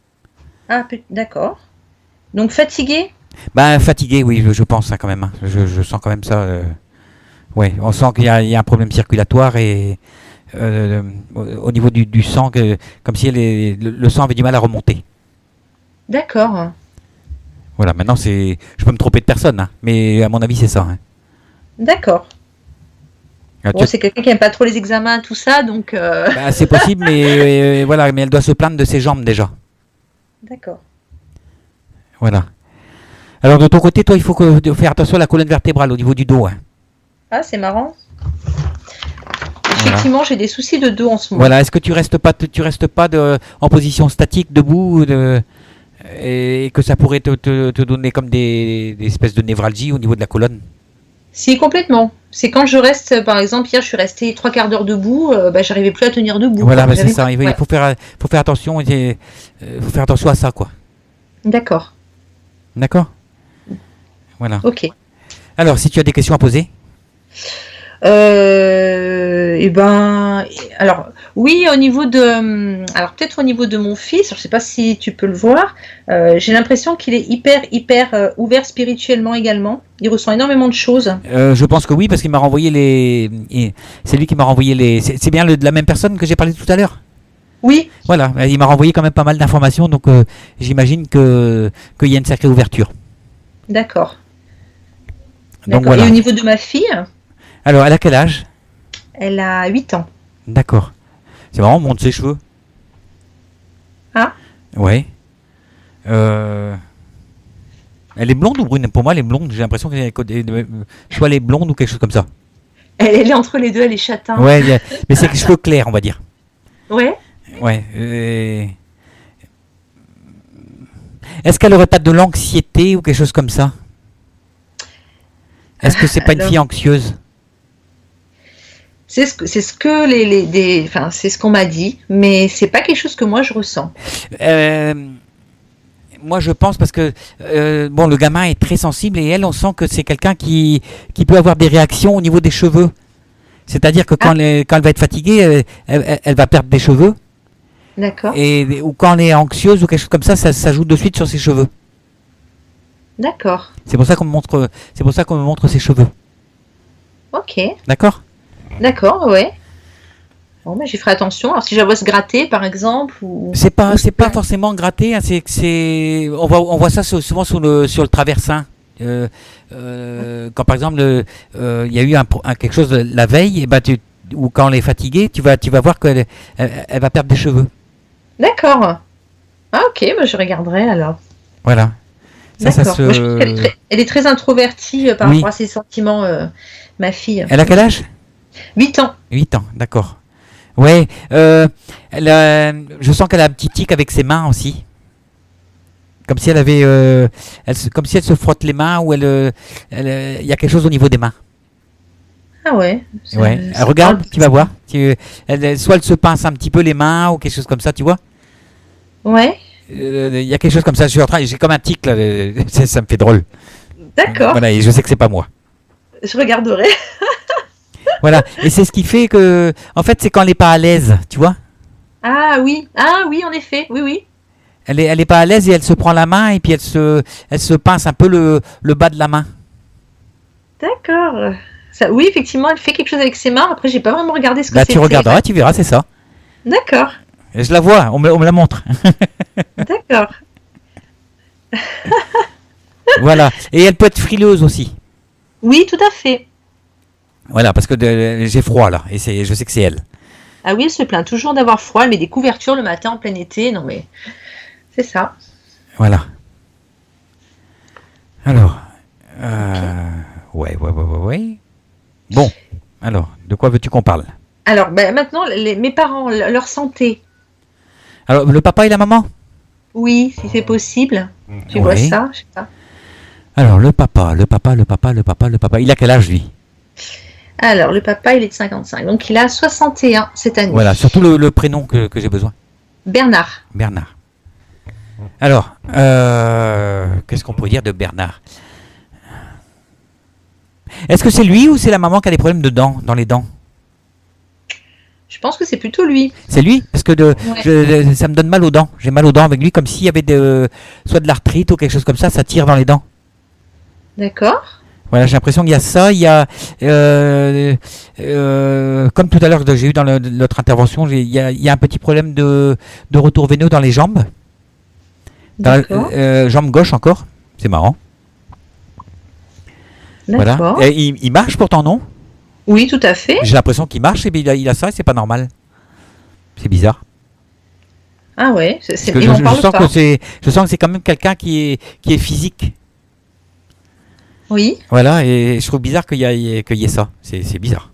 Ah, d'accord. Donc fatigué? Bah fatigué, oui, je pense hein, quand même. Hein. Je sens quand même ça. Ouais, on sent qu'il y a un problème circulatoire et au niveau du sang, comme si le sang avait du mal à remonter. D'accord. Voilà, maintenant je peux me tromper de personne, hein, mais à mon avis c'est ça. Hein. D'accord. Ah, Bon, c'est quelqu'un qui aime pas trop les examens, tout ça, donc bah, c'est possible, mais voilà, mais elle doit se plaindre de ses jambes déjà. d'accord. Voilà. Alors de ton côté, toi, il faut faire attention à la colonne vertébrale au niveau du dos. Hein. Ah, c'est marrant. Voilà. Effectivement, j'ai des soucis de dos en ce moment. Voilà. Est-ce que tu restes pas en position statique, debout, et que ça pourrait te donner comme des espèces de névralgie au niveau de la colonne? Si, complètement. C'est quand je reste, par exemple, hier, je suis restée 3 quarts d'heure debout, bah, j'arrivais plus à tenir debout. Voilà, Quoi. bah, c'est J'avais- ça. Il ouais. faut faire attention. Faut faire attention à ça, quoi. D'accord. D'accord. Voilà. Ok. Alors, si tu as des questions à poser. Et ben, alors oui, alors peut-être au niveau de mon fils, je sais pas si tu peux le voir, j'ai l'impression qu'il est hyper ouvert spirituellement également. Il ressent énormément de choses. Je pense que oui, parce qu'il m'a renvoyé c'est lui qui m'a renvoyé c'est bien de la même personne que j'ai parlé tout à l'heure. Oui, Voilà, il m'a renvoyé quand même pas mal d'informations, donc j'imagine qu'il y a une sacrée ouverture. d'accord. Donc D'accord. voilà. Et au niveau de ma fille, Alors, elle a quel âge? elle a 8 ans. D'accord. C'est marrant, on monte ses cheveux. Ah, Ouais. Elle est blonde ou brune? Pour moi, elle est blonde. J'ai l'impression soit elle est blonde ou quelque chose comme ça. elle est entre les deux, elle est châtain. Ouais, mais c'est les cheveux clairs, on va dire. Ouais. Ouais. Est-ce qu'elle aurait pas de l'anxiété ou quelque chose comme ça? Est-ce que c'est pas une Alors- fille anxieuse? C'est ce que enfin, c'est ce qu'on m'a dit, mais c'est pas quelque chose que moi je ressens. Moi, je pense parce que bon, le gamin est très sensible et elle, on sent que c'est quelqu'un qui peut avoir des réactions au niveau des cheveux. C'est-à-dire que quand elle va être fatiguée, elle va perdre des cheveux D'accord. ou quand elle est anxieuse ou quelque chose comme ça joue de suite sur ses cheveux. D'accord. C'est pour ça qu'on me montre ses cheveux. Ok. D'accord? D'accord, ouais. Bon, mais j'y ferai attention. Alors, si je la vois se gratter, par exemple, ou... C'est pas forcément gratté. Hein, on voit ça souvent sur le traversin. Quand par exemple il y a eu quelque chose la veille, et ou quand elle est fatiguée, tu vas voir qu'elle elle va perdre des cheveux. D'accord. Ah, ok, bah, je regarderai alors. Voilà. Ça D'accord. Moi, je pense qu'elle est se. elle est très introvertie par Oui. rapport à ses sentiments, ma fille. Elle a quel âge? 8 ans. 8 ans, d'accord. Ouais, je sens qu'elle a un petit tic avec ses mains aussi. Comme si elle avait. Comme si elle se frotte les mains ou il y a quelque chose au niveau des mains. Ah ouais. Ouais. Regarde, tu vas voir. Soit elle se pince un petit peu les mains ou quelque chose comme ça, tu vois. Ouais, Il y a quelque chose comme ça. J'ai comme un tic là. Ça me fait drôle. d'accord. Voilà, et je sais que c'est pas moi. Je regarderai. Voilà. Et c'est ce qui fait que. En fait, c'est quand elle n'est pas à l'aise, tu vois. Ah oui, en effet. Oui, oui. Elle est pas à l'aise et elle se prend la main et puis elle se pince un peu le bas de la main. D'accord. Ça, oui, effectivement, elle fait quelque chose avec ses mains. Après, j'ai pas vraiment regardé ce que Là, c'était. tu regarderas, tu verras, c'est ça. D'accord, Et je la vois, on me la montre. d'accord. Voilà. Et elle peut être frileuse aussi. Oui, tout à fait. Voilà, parce que j'ai froid là, et je sais que c'est elle. Ah oui, elle se plaint toujours d'avoir froid. Elle met des couvertures le matin en plein été. Non, mais c'est ça. Voilà. Alors, Ok. ouais. Bon, alors, de quoi veux-tu qu'on parle? Alors, ben, maintenant, mes parents, leur santé. Alors, le papa et la maman? Oui, si c'est possible. Tu vois Ouais. ça? Je sais pas. Alors, le papa. Il a quel âge lui? Alors, le papa, il est de 55. Donc, il a 61 cette année. Voilà, surtout le prénom que j'ai besoin. Bernard. Bernard. Alors, qu'est-ce qu'on pourrait dire de Bernard? Est-ce que c'est lui ou c'est la maman qui a des problèmes de dents, dans les dents? Je pense que c'est plutôt lui. C'est lui? Parce que Ouais. ça me donne mal aux dents. J'ai mal aux dents avec lui, comme s'il y avait soit de l'arthrite ou quelque chose comme ça tire dans les dents. D'accord. Voilà, j'ai l'impression qu'il y a ça. Il y a, comme tout à l'heure que j'ai eu dans l'autre intervention, il y a un petit problème de retour veineux dans les jambes. Dans D'accord. la jambe gauche encore. C'est marrant. Voilà. D'accord. Et il marche pourtant, non? Oui, tout à fait. J'ai l'impression qu'il marche et puis il a ça et c'est pas normal. C'est bizarre. Ah ouais, Parce que il m'en parle sens pas. que je sens que c'est quand même quelqu'un qui est physique. Oui. Voilà, et je trouve bizarre qu'il y ait ça. C'est bizarre.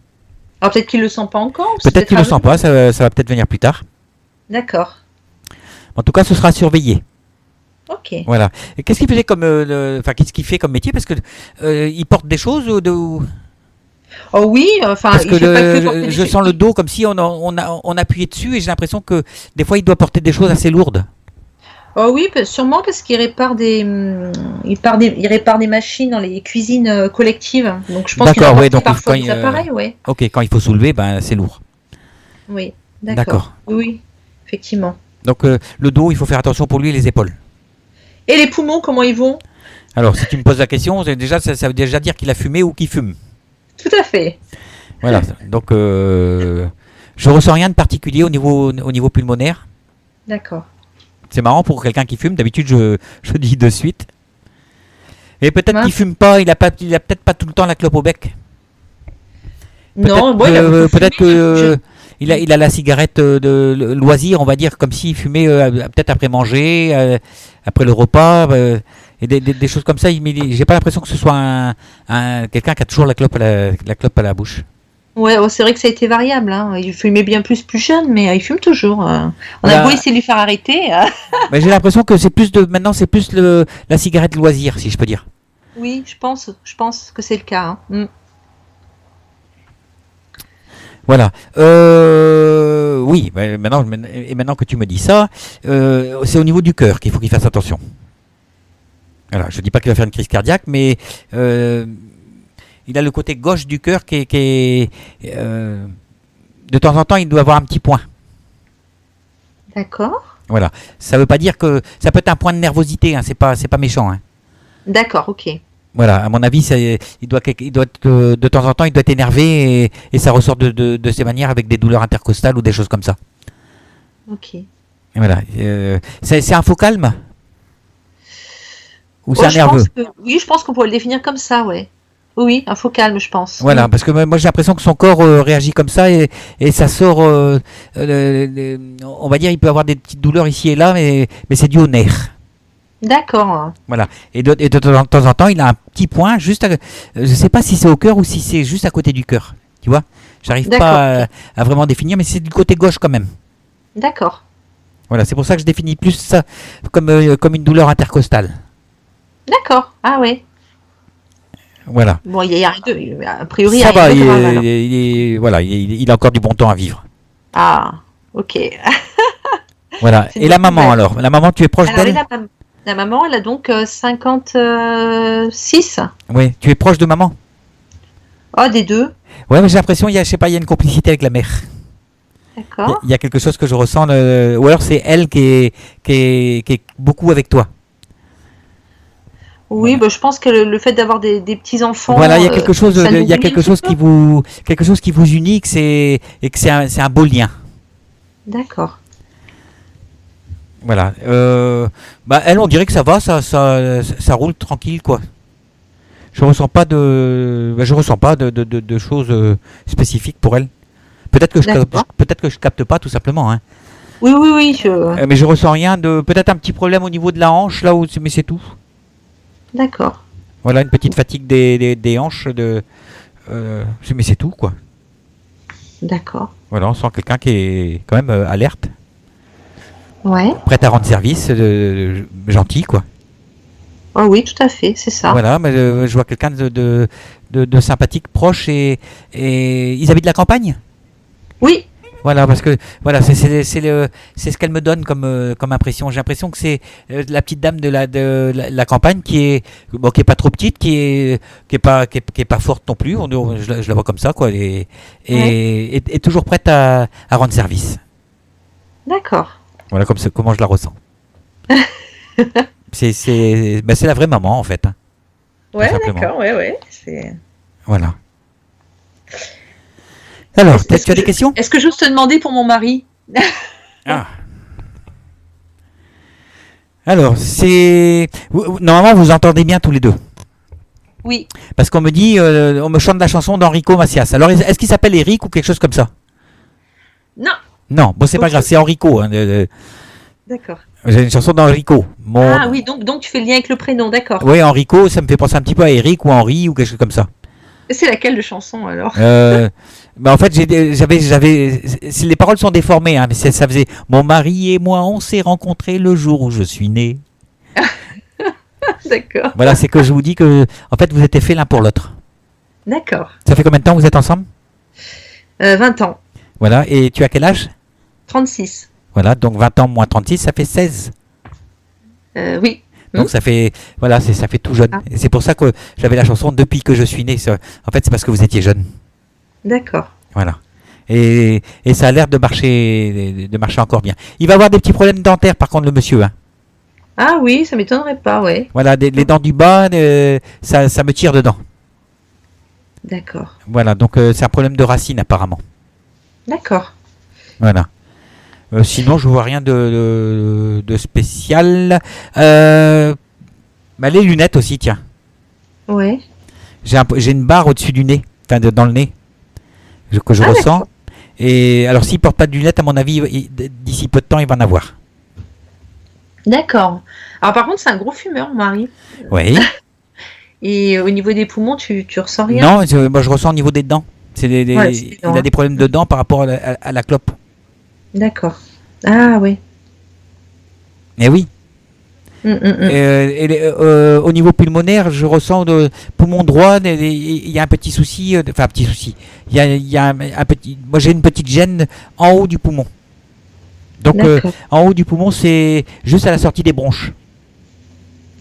Alors peut-être qu'il le sent pas encore. Ou c'est Peut-être qu'il à ne le sent venir. pas, ça va peut-être venir plus tard. D'accord. En tout cas, ce sera surveillé. Ok. Voilà. Et qu'est-ce qu'il faisait comme, enfin, qu'est-ce qu'il fait comme métier? Parce que il porte des choses Oh oui, enfin, parce il que fait pas que porter des je choses. sens le dos comme si on appuyait dessus et j'ai l'impression que des fois il doit porter des choses assez lourdes. Oh oui, sûrement parce qu'il répare il répare des machines dans les cuisines collectives. Donc je pense qu'il D'accord, ouais. emporte Donc parfois des appareils, ouais. ok, quand il faut soulever, ben c'est lourd. Oui, D'accord. d'accord. Oui, oui, effectivement. Donc le dos, il faut faire attention pour lui et les épaules. Et les poumons, comment ils vont? Alors, si tu me poses la question, ça veut déjà dire qu'il a fumé ou qu'il fume. Tout à fait. Voilà. Donc, je ressens rien de particulier au niveau pulmonaire. D'accord. C'est marrant pour quelqu'un qui fume. D'habitude, je dis de suite. Et peut-être qu'il Mince. fume pas. Il a peut-être pas tout le temps la clope au bec. Non, bon, il a beaucoup fumé, Peut-être que il a la cigarette de loisir, on va dire, comme s'il fumait peut-être après manger, après le repas, et des choses comme ça. Mais j'ai pas l'impression que ce soit quelqu'un qui a toujours la clope à la bouche. Ouais, oh, c'est vrai que ça a été variable, hein. Il fumait bien plus jeune, mais il fume toujours. On a Voilà. beau essayer de lui faire arrêter. Mais j'ai l'impression que maintenant c'est plus la cigarette loisir, si je peux dire. Oui, je pense que c'est le cas, hein. Mm. Voilà. Oui, mais maintenant que tu me dis ça, c'est au niveau du cœur qu'il faut qu'il fasse attention. Voilà, je dis pas qu'il va faire une crise cardiaque, mais il a le côté gauche du cœur de temps en temps, il doit avoir un petit point. D'accord. Voilà. Ça veut pas dire que ça peut être un point de nervosité, hein, c'est pas méchant, hein. D'accord, ok. Voilà, à mon avis, il doit de temps en temps, il doit être énervé et ça ressort de ses manières avec des douleurs intercostales ou des choses comme ça. Ok. Et voilà. C'est un faux calme ou c'est Oh, un nerveux? oui, je pense qu'on pourrait le définir comme ça, ouais. Oui, un faux calme, je pense. Voilà, parce que moi j'ai l'impression que son corps réagit comme ça et ça sort, on va dire, il peut avoir des petites douleurs ici et là, mais c'est dû au nerf. D'accord. Voilà. Et de temps en temps, il a un petit point juste je sais pas si c'est au cœur ou si c'est juste à côté du cœur. Tu vois? J'arrive D'accord. pas à vraiment définir, mais c'est du côté gauche quand même. D'accord. Voilà, c'est pour ça que je définis plus ça comme une douleur intercostale. D'accord. Ah ouais. Voilà. Bon, il y a rien de. A priori, il y Ça a va, rien de grave, alors. voilà, il a encore du bon temps à vivre. Ah, ok. Voilà. C'est Et une la bonne maman nouvelle. alors? La maman, tu es proche Alors, d'elle? la maman, elle a donc 56. Oui, tu es proche de maman? Oh, des deux. Ouais, mais j'ai l'impression, je sais pas, il y a une complicité avec la mère. D'accord. Il y a quelque chose que je ressens, ou alors c'est elle qui est beaucoup avec toi. Oui, Voilà. bah, je pense que le fait d'avoir des petits-enfants, Voilà, il y a quelque chose, ça il nous y a lie un quelque petit chose peu. quelque chose qui vous unit, et que c'est un beau lien. D'accord. Voilà. Elle, on dirait que ça va, ça roule tranquille, quoi. Je ressens pas de choses spécifiques pour elle. D'accord. Peut-être que je capte pas, tout simplement, hein. Oui, oui, oui. Mais je ressens rien peut-être un petit problème au niveau de la hanche, là, mais c'est tout. D'accord. Voilà, une petite fatigue des hanches, mais c'est tout, quoi. D'accord. Voilà, on sent quelqu'un qui est quand même alerte, Ouais. prête à rendre service, gentil, quoi. Oh oui, tout à fait, c'est ça. Voilà, mais je vois quelqu'un de sympathique, proche, et ils habitent la campagne. Oui. Voilà, parce que voilà, c'est ce qu'elle me donne comme impression. J'ai l'impression que c'est la petite dame de la campagne qui est pas trop petite, qui est pas forte non plus. Je la vois comme ça, quoi, Ouais. et toujours prête à rendre service. D'accord. Voilà, comment je la ressens. C'est la vraie maman, en fait, hein, tout Ouais, simplement. d'accord, ouais. C'est... Voilà. Alors, Est-ce tu as que des questions? est-ce que j'ose te demander pour mon mari? Ah. Alors, normalement, vous entendez bien tous les deux. Oui. Parce qu'on me dit, on me chante la chanson d'Enrico Macias. Alors, est-ce qu'il s'appelle Eric ou quelque chose comme ça? Non. Non, bon, c'est pas Ok. grave, c'est Enrico, hein, D'accord. j'ai une chanson d'Enrico. Ah oui, donc tu fais le lien avec le prénom, d'accord. Oui, Enrico, ça me fait penser un petit peu à Eric ou Henri ou quelque chose comme ça. C'est laquelle de chanson alors? En fait, les paroles sont déformées, hein, mais ça faisait mon mari et moi, on s'est rencontrés le jour où je suis né. D'accord. Voilà, c'est que je vous dis que, en fait, vous êtes faits l'un pour l'autre. D'accord. Ça fait combien de temps que vous êtes ensemble? 20 ans. Voilà, et tu as quel âge? 36. Voilà, donc 20 ans moins 36, ça fait 16. Oui. Donc ça fait, voilà, ça fait tout jeune. Ah. Et c'est pour ça que j'avais la chanson depuis que je suis né. En fait, c'est parce que vous étiez jeune. D'accord. Voilà. Et ça a l'air de marcher encore bien. Il va avoir des petits problèmes dentaires, par contre, le monsieur, hein. Ah oui, ça m'étonnerait pas, ouais. Voilà, les dents du bas, ça me tire dedans. D'accord. Voilà, donc c'est un problème de racine, apparemment. D'accord. Voilà. Sinon, je vois rien de spécial. Les lunettes aussi, tiens. Ouais. J'ai une barre au-dessus du nez, enfin dans le nez, que je Ah, ressens. d'accord. Et alors, s'il porte pas de lunettes, à mon avis, d'ici peu de temps, il va en avoir. D'accord. Alors par contre, c'est un gros fumeur, mon mari. Oui. Et au niveau des poumons, tu ressens rien? Non, moi je ressens au niveau des dents. Ouais, c'est Il énorme. a des problèmes de dents par rapport à la clope. D'accord. Ah oui. Eh oui. Mm. Au niveau pulmonaire, je ressens de poumon droit, il y a un petit souci, enfin un petit souci. Il y a un petit, moi j'ai une petite gêne en haut du poumon. Donc D'accord. en haut du poumon, c'est juste à la sortie des bronches.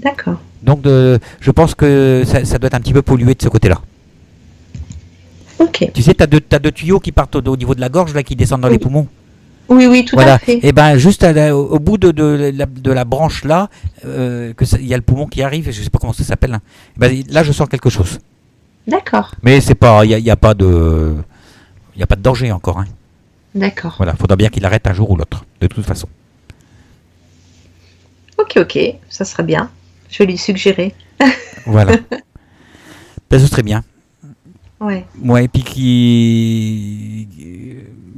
D'accord. Donc je pense que ça doit être un petit peu pollué de ce côté-là. Ok. Tu sais, t'as deux tuyaux qui partent au niveau de la gorge là, qui descendent dans les poumons. Oui, tout Voilà. à fait. Et ben juste au bout de la branche là, il y a le poumon qui arrive. Je sais pas comment ça s'appelle, hein. Ben, là, je sens quelque chose. D'accord. Mais c'est pas, il y a pas de danger encore, hein. D'accord. Voilà. Faudra bien qu'il arrête un jour ou l'autre, de toute façon. Ok. Ça serait bien. Je vais lui suggérer. Voilà. Ben, ce serait bien. Ouais. Ouais, et puis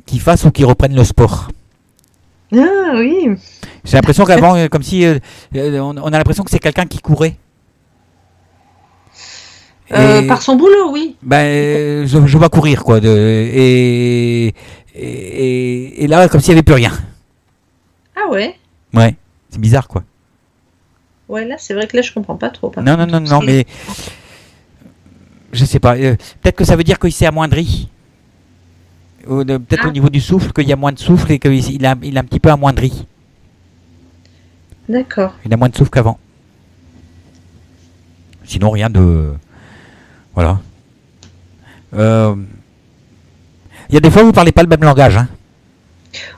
qu'ils fassent ou qu'ils reprennent le sport. Ah oui. J'ai l'impression qu'avant, comme si on a l'impression que c'est quelqu'un qui courait. Par son boulot, oui. Ben, je vois courir, quoi. Et là, comme s'il n'y avait plus rien. Ah ouais. Ouais, c'est bizarre, quoi. Ouais, là, c'est vrai que là, je comprends pas trop. Non, mais je sais pas. Peut-être que ça veut dire qu'il s'est amoindri. Peut-être au niveau du souffle, qu'il y a moins de souffle et qu'il a un petit peu amoindri. D'accord. Il a moins de souffle qu'avant. Sinon, rien de... Voilà. Il y a des fois où vous parlez pas le même langage. Hein.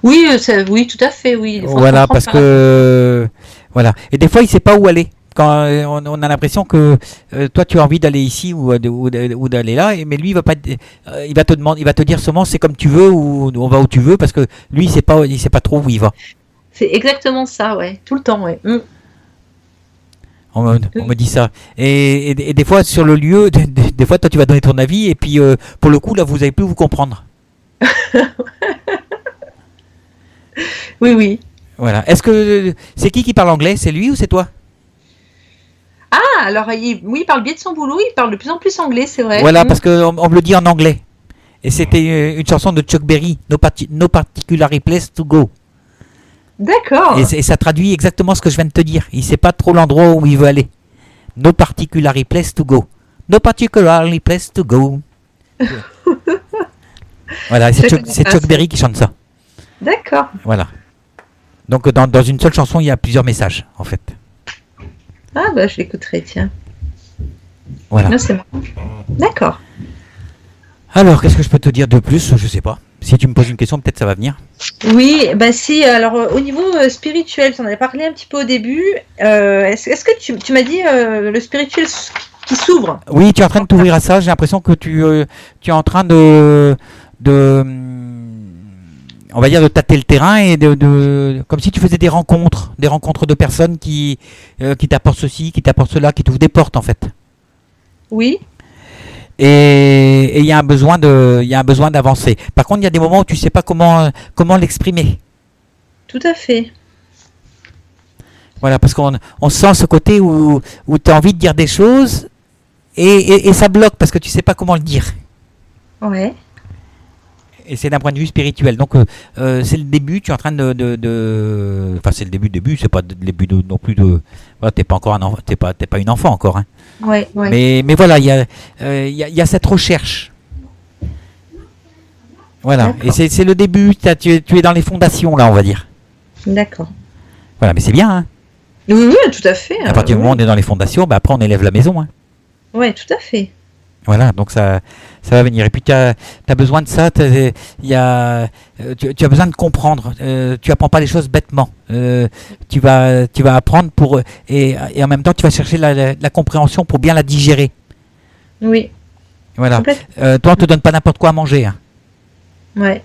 Oui, oui, tout à fait, oui. Voilà, parce que... Voilà. Et des fois, il sait pas où aller. Quand on a l'impression que toi, tu as envie d'aller ici ou d'aller là, mais lui, il va te demander, il va te dire seulement c'est comme tu veux ou on va où tu veux, parce que lui, il sait pas trop où il va. C'est exactement ça, ouais. Tout le temps, ouais. On me dit ça. Et des fois, sur le lieu, des fois, toi, tu vas donner ton avis, et puis, pour le coup, là, vous avez pu vous comprendre. Oui, oui. Voilà. Est-ce que c'est qui parle anglais? C'est lui ou c'est toi? Ah, alors, oui, par le biais de son boulot, il parle de plus en plus anglais, c'est vrai. Voilà, parce qu'on me le dit en anglais. Et c'était une chanson de Chuck Berry, No Particular Place to Go. D'accord. Et ça traduit exactement ce que je viens de te dire. Il sait pas trop l'endroit où il veut aller. No particular place to go. No particular place to go. Voilà, c'est Chuck Berry qui chante ça. D'accord. Voilà. Donc dans une seule chanson, il y a plusieurs messages, en fait. Ah bah je l'écouterai, tiens. Voilà. Non, c'est marrant. D'accord. Alors, qu'est-ce que je peux te dire de plus? Je sais pas. Si tu me poses une question, peut-être ça va venir. Oui, bah si. Alors au niveau spirituel, tu en avais parlé un petit peu au début. Est-ce que tu m'as dit le spirituel qui s'ouvre? Oui, tu es en train de t'ouvrir à ça. J'ai l'impression que tu es en train de on va dire de tâter le terrain et comme si tu faisais des rencontres de personnes qui t'apportent ceci, qui t'apportent cela, qui t'ouvrent des portes en fait. Oui. Et il y a un besoin d'avancer. Par contre, il y a des moments où tu sais pas comment l'exprimer. Tout à fait. Voilà, parce qu'on sent ce côté où tu as envie de dire des choses et ça bloque parce que tu sais pas comment le dire. Ouais. Et c'est d'un point de vue spirituel. Donc c'est le début, tu es en train enfin c'est le début, c'est pas le début non plus de... Voilà, t'es pas encore un enfant, t'es pas une enfant encore. Hein. Ouais, ouais. Mais voilà, il y a cette recherche. Voilà, D'accord. et c'est le début, tu es dans les fondations là, on va dire. D'accord. Voilà, mais c'est bien. Hein. Oui, oui, tout à fait. À partir du moment où on est dans les fondations, bah, après on élève la maison. Hein. Ouais, tout à fait. Voilà, donc ça va venir. Et puis tu as besoin de ça, tu as besoin de comprendre. Tu apprends pas les choses bêtement. Tu vas apprendre et en même temps tu vas chercher la compréhension pour bien la digérer. Oui. Voilà. Toi, on te donne pas n'importe quoi à manger. Hein. Ouais.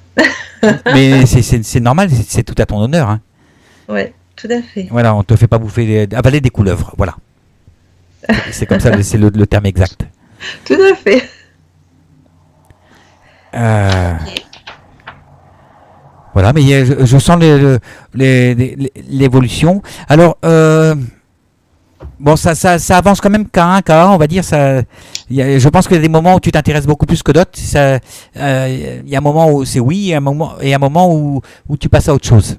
Mais c'est normal, c'est tout à ton honneur. Hein. Ouais, tout à fait. Voilà, on te fait pas avaler des couleuvres. Voilà. C'est comme ça, c'est le terme exact. Tout à fait. Voilà, mais je sens l'évolution. Alors, bon, ça avance quand même cas un, on va dire. Je pense qu'il y a des moments où tu t'intéresses beaucoup plus que d'autres. Il y a un moment où c'est oui, et un moment où tu passes à autre chose.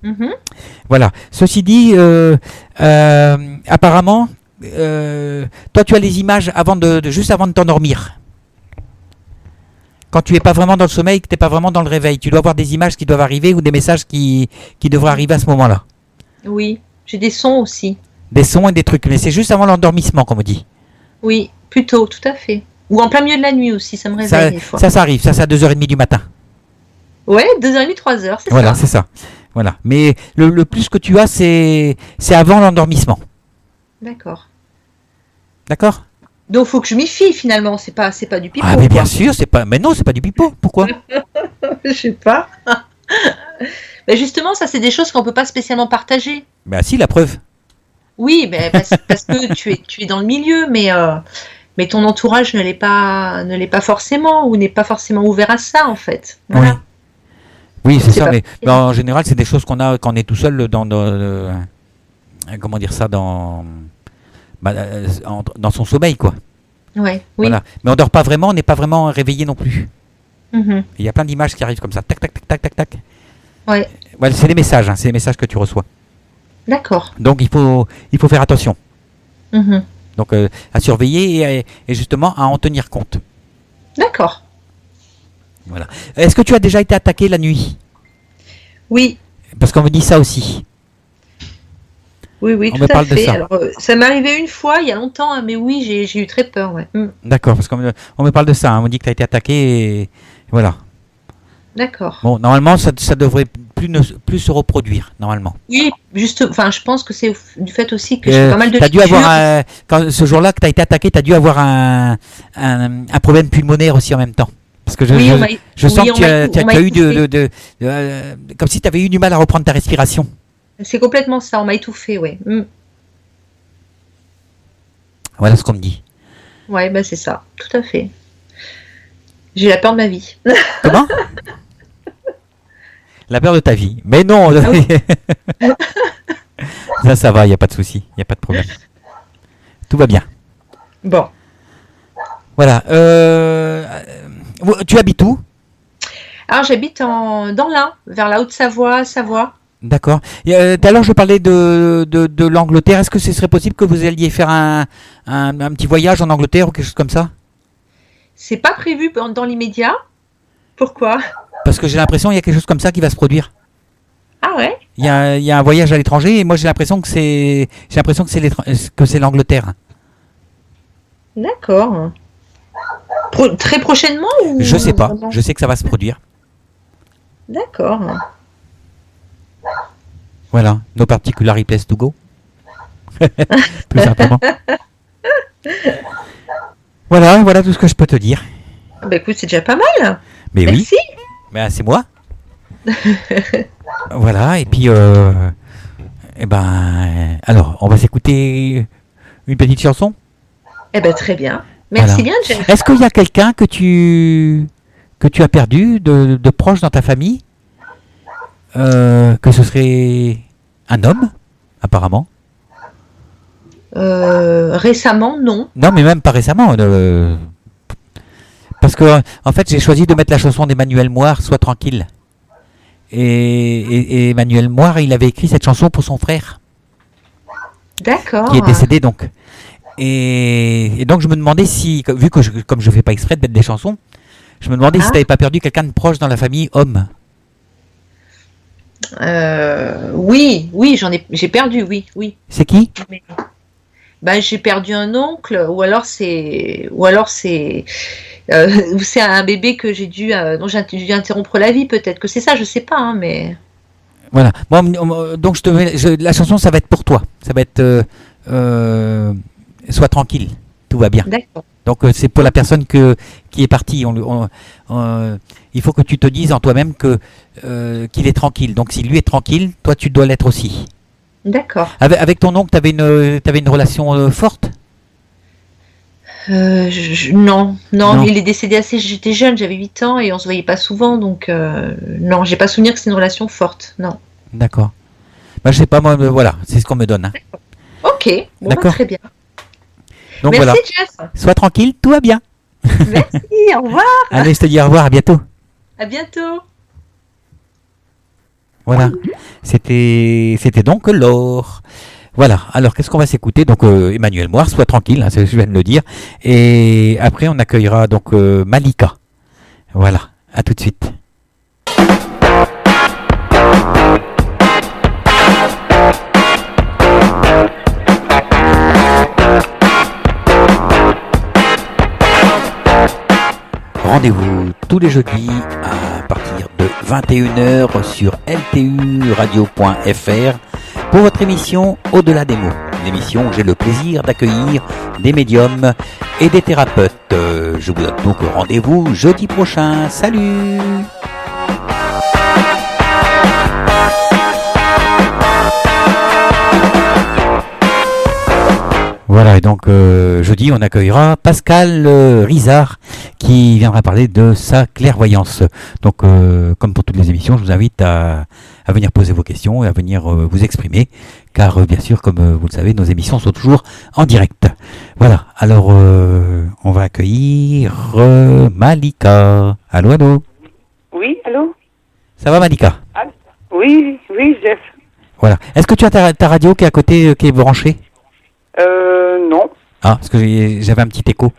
Mm-hmm. Voilà. Ceci dit, apparemment, toi, tu as les images juste avant de t'endormir. Quand tu n'es pas vraiment dans le sommeil, que tu n'es pas vraiment dans le réveil, tu dois avoir des images qui doivent arriver ou des messages qui devraient arriver à ce moment-là. Oui, j'ai des sons aussi. Des sons et des trucs, mais c'est juste avant l'endormissement, comme on dit. Oui, plutôt, tout à fait. Ou en plein milieu de la nuit aussi, ça me réveille des fois. Ça arrive, ça c'est à 2h30 du matin. Ouais, 2h30, 3h, c'est voilà, ça. Voilà, c'est ça. Voilà. Mais le plus que tu as, c'est avant l'endormissement. D'accord. D'accord. Donc faut que je m'y fie finalement, c'est pas du pipeau. Ah mais bien sûr, mais non, c'est pas du pipeau. Pourquoi? Je sais pas. Mais justement, ça c'est des choses qu'on peut pas spécialement partager. Bah si, la preuve. Oui, mais parce que tu es dans le milieu, mais mais ton entourage ne l'est pas forcément, ou n'est pas forcément ouvert à ça, en fait. Voilà. Oui. Oui, c'est C'est ça, pas mais en général, c'est des choses qu'on a quand on est tout seul comment dire ça, dans son sommeil, quoi. Ouais, oui. Voilà. Mais on dort pas vraiment, on n'est pas vraiment réveillé non plus. Mhm. Il y a plein d'images qui arrivent comme ça, tac, tac, tac, tac, tac, tac. Ouais, Voilà, c'est des messages, c'est des messages que tu reçois. d'accord. Donc il faut faire attention. Mhm. Donc à surveiller et justement à en tenir compte. D'accord. Voilà. Est-ce que tu as déjà été attaqué la nuit? Oui, Parce qu'on me dit ça aussi. oui, On tout me à parle de fait. ça. Alors, ça m'est arrivé une fois, il y a longtemps, hein, mais oui, j'ai eu très peur, ouais. D'accord, parce on me parle de ça. On me dit que tu as été attaqué et voilà. D'accord. Bon, normalement, ça devrait plus se reproduire, normalement. Oui, juste, enfin, je pense que c'est du fait aussi que je fais pas mal de T'as dû lectures. avoir ce jour-là que tu as été attaqué, tu as dû avoir un problème pulmonaire aussi en même temps. Parce que Oui, je sens oui, que tu on m'a as eu étouffé. comme si tu avais eu du mal à reprendre ta respiration. C'est complètement ça, on m'a étouffé, ouais. Voilà ce qu'on me dit. Ouais, bah c'est ça, tout à fait. J'ai la peur de ma vie. Comment? La peur de ta vie. Mais non. Ah oui. Ça va, il n'y a pas de souci, il n'y a pas de problème. Tout va bien. Bon. Voilà. Tu habites où? Alors j'habite dans l'Ain, vers la Haute-Savoie, Savoie. D'accord. Tout à l'heure, je parlais de l'Angleterre. Est-ce que ce serait possible que vous alliez faire un petit voyage en Angleterre ou quelque chose comme ça? C'est pas prévu dans l'immédiat. Pourquoi? Parce que j'ai l'impression qu'il y a quelque chose comme ça qui va se produire. Ah ouais? Il y a un voyage à l'étranger et moi j'ai l'impression que c'est l'Angleterre. D'accord. Très prochainement ou... Je sais pas. Je sais que ça va se produire. D'accord. Voilà. No particular place to go. Tout simplement. Voilà tout ce que je peux te dire. Bah écoute, c'est déjà pas mal. Mais Merci. oui. Ben, c'est moi. Voilà, et puis alors, on va s'écouter une petite chanson. Eh ben très bien. Merci Voilà. bien, Jeff. Est-ce qu'il y a quelqu'un que tu as perdu de proche dans ta famille? Que ce serait un homme, apparemment? Récemment, non. Non, mais même pas récemment. Parce que, en fait, j'ai choisi de mettre la chanson d'Emmanuel Moire, Sois tranquille. Et Emmanuel Moire, il avait écrit cette chanson pour son frère, D'accord. qui est décédé donc. Et donc, je me demandais si, vu que comme je fais pas exprès de mettre des chansons, je me demandais si tu n'avais pas perdu quelqu'un de proche dans la famille, homme. Oui, j'ai perdu, oui. C'est qui? Ben, j'ai perdu un oncle, ou alors c'est un bébé que dont j'ai dû interrompre la vie, peut-être que c'est ça, je sais pas, hein, mais. Voilà. Bon, donc la chanson, ça va être pour toi. Ça va être Sois tranquille, tout va bien. D'accord. Donc c'est pour la personne qui est partie. Il faut que tu te dises en toi-même qu'il est tranquille. Donc si lui est tranquille, toi tu dois l'être aussi. D'accord. Avec ton oncle, t'avais une relation forte? Non, Non. il est décédé j'étais jeune, j'avais 8 ans et on se voyait pas souvent, donc non, j'ai pas souvenir que c'est une relation forte, non. D'accord. Bah, je sais pas, moi, voilà, c'est ce qu'on me donne. Hein. Ok, bon, D'accord. très bien. Donc Merci, voilà. Jeff. Sois tranquille, tout va bien. Merci, au revoir. Allez, je te dis au revoir, à bientôt. À bientôt. Voilà. C'était donc Laure. Voilà. Alors, qu'est-ce qu'on va s'écouter? Donc, Emmanuel Moire, Sois tranquille, hein, je viens de le dire. Et après, on accueillera donc Malika. Voilà. À tout de suite. Rendez-vous tous les jeudis à partir de 21h sur lturadio.fr pour votre émission Au-delà des mots. L'émission où j'ai le plaisir d'accueillir des médiums et des thérapeutes. Je vous donne donc rendez-vous jeudi prochain. Salut! Voilà, et donc jeudi, on accueillera Pascal Rizard qui viendra parler de sa clairvoyance. Donc, comme pour toutes les émissions, je vous invite à venir poser vos questions et à venir vous exprimer, car bien sûr, comme vous le savez, nos émissions sont toujours en direct. Voilà, alors on va accueillir Malika. Allô, allô. Oui, allô? Ça va, Malika? Oui, Jeff. Voilà. Est-ce que tu as ta radio qui est à côté, qui est branchée? Non. Ah, parce que j'avais un petit écho.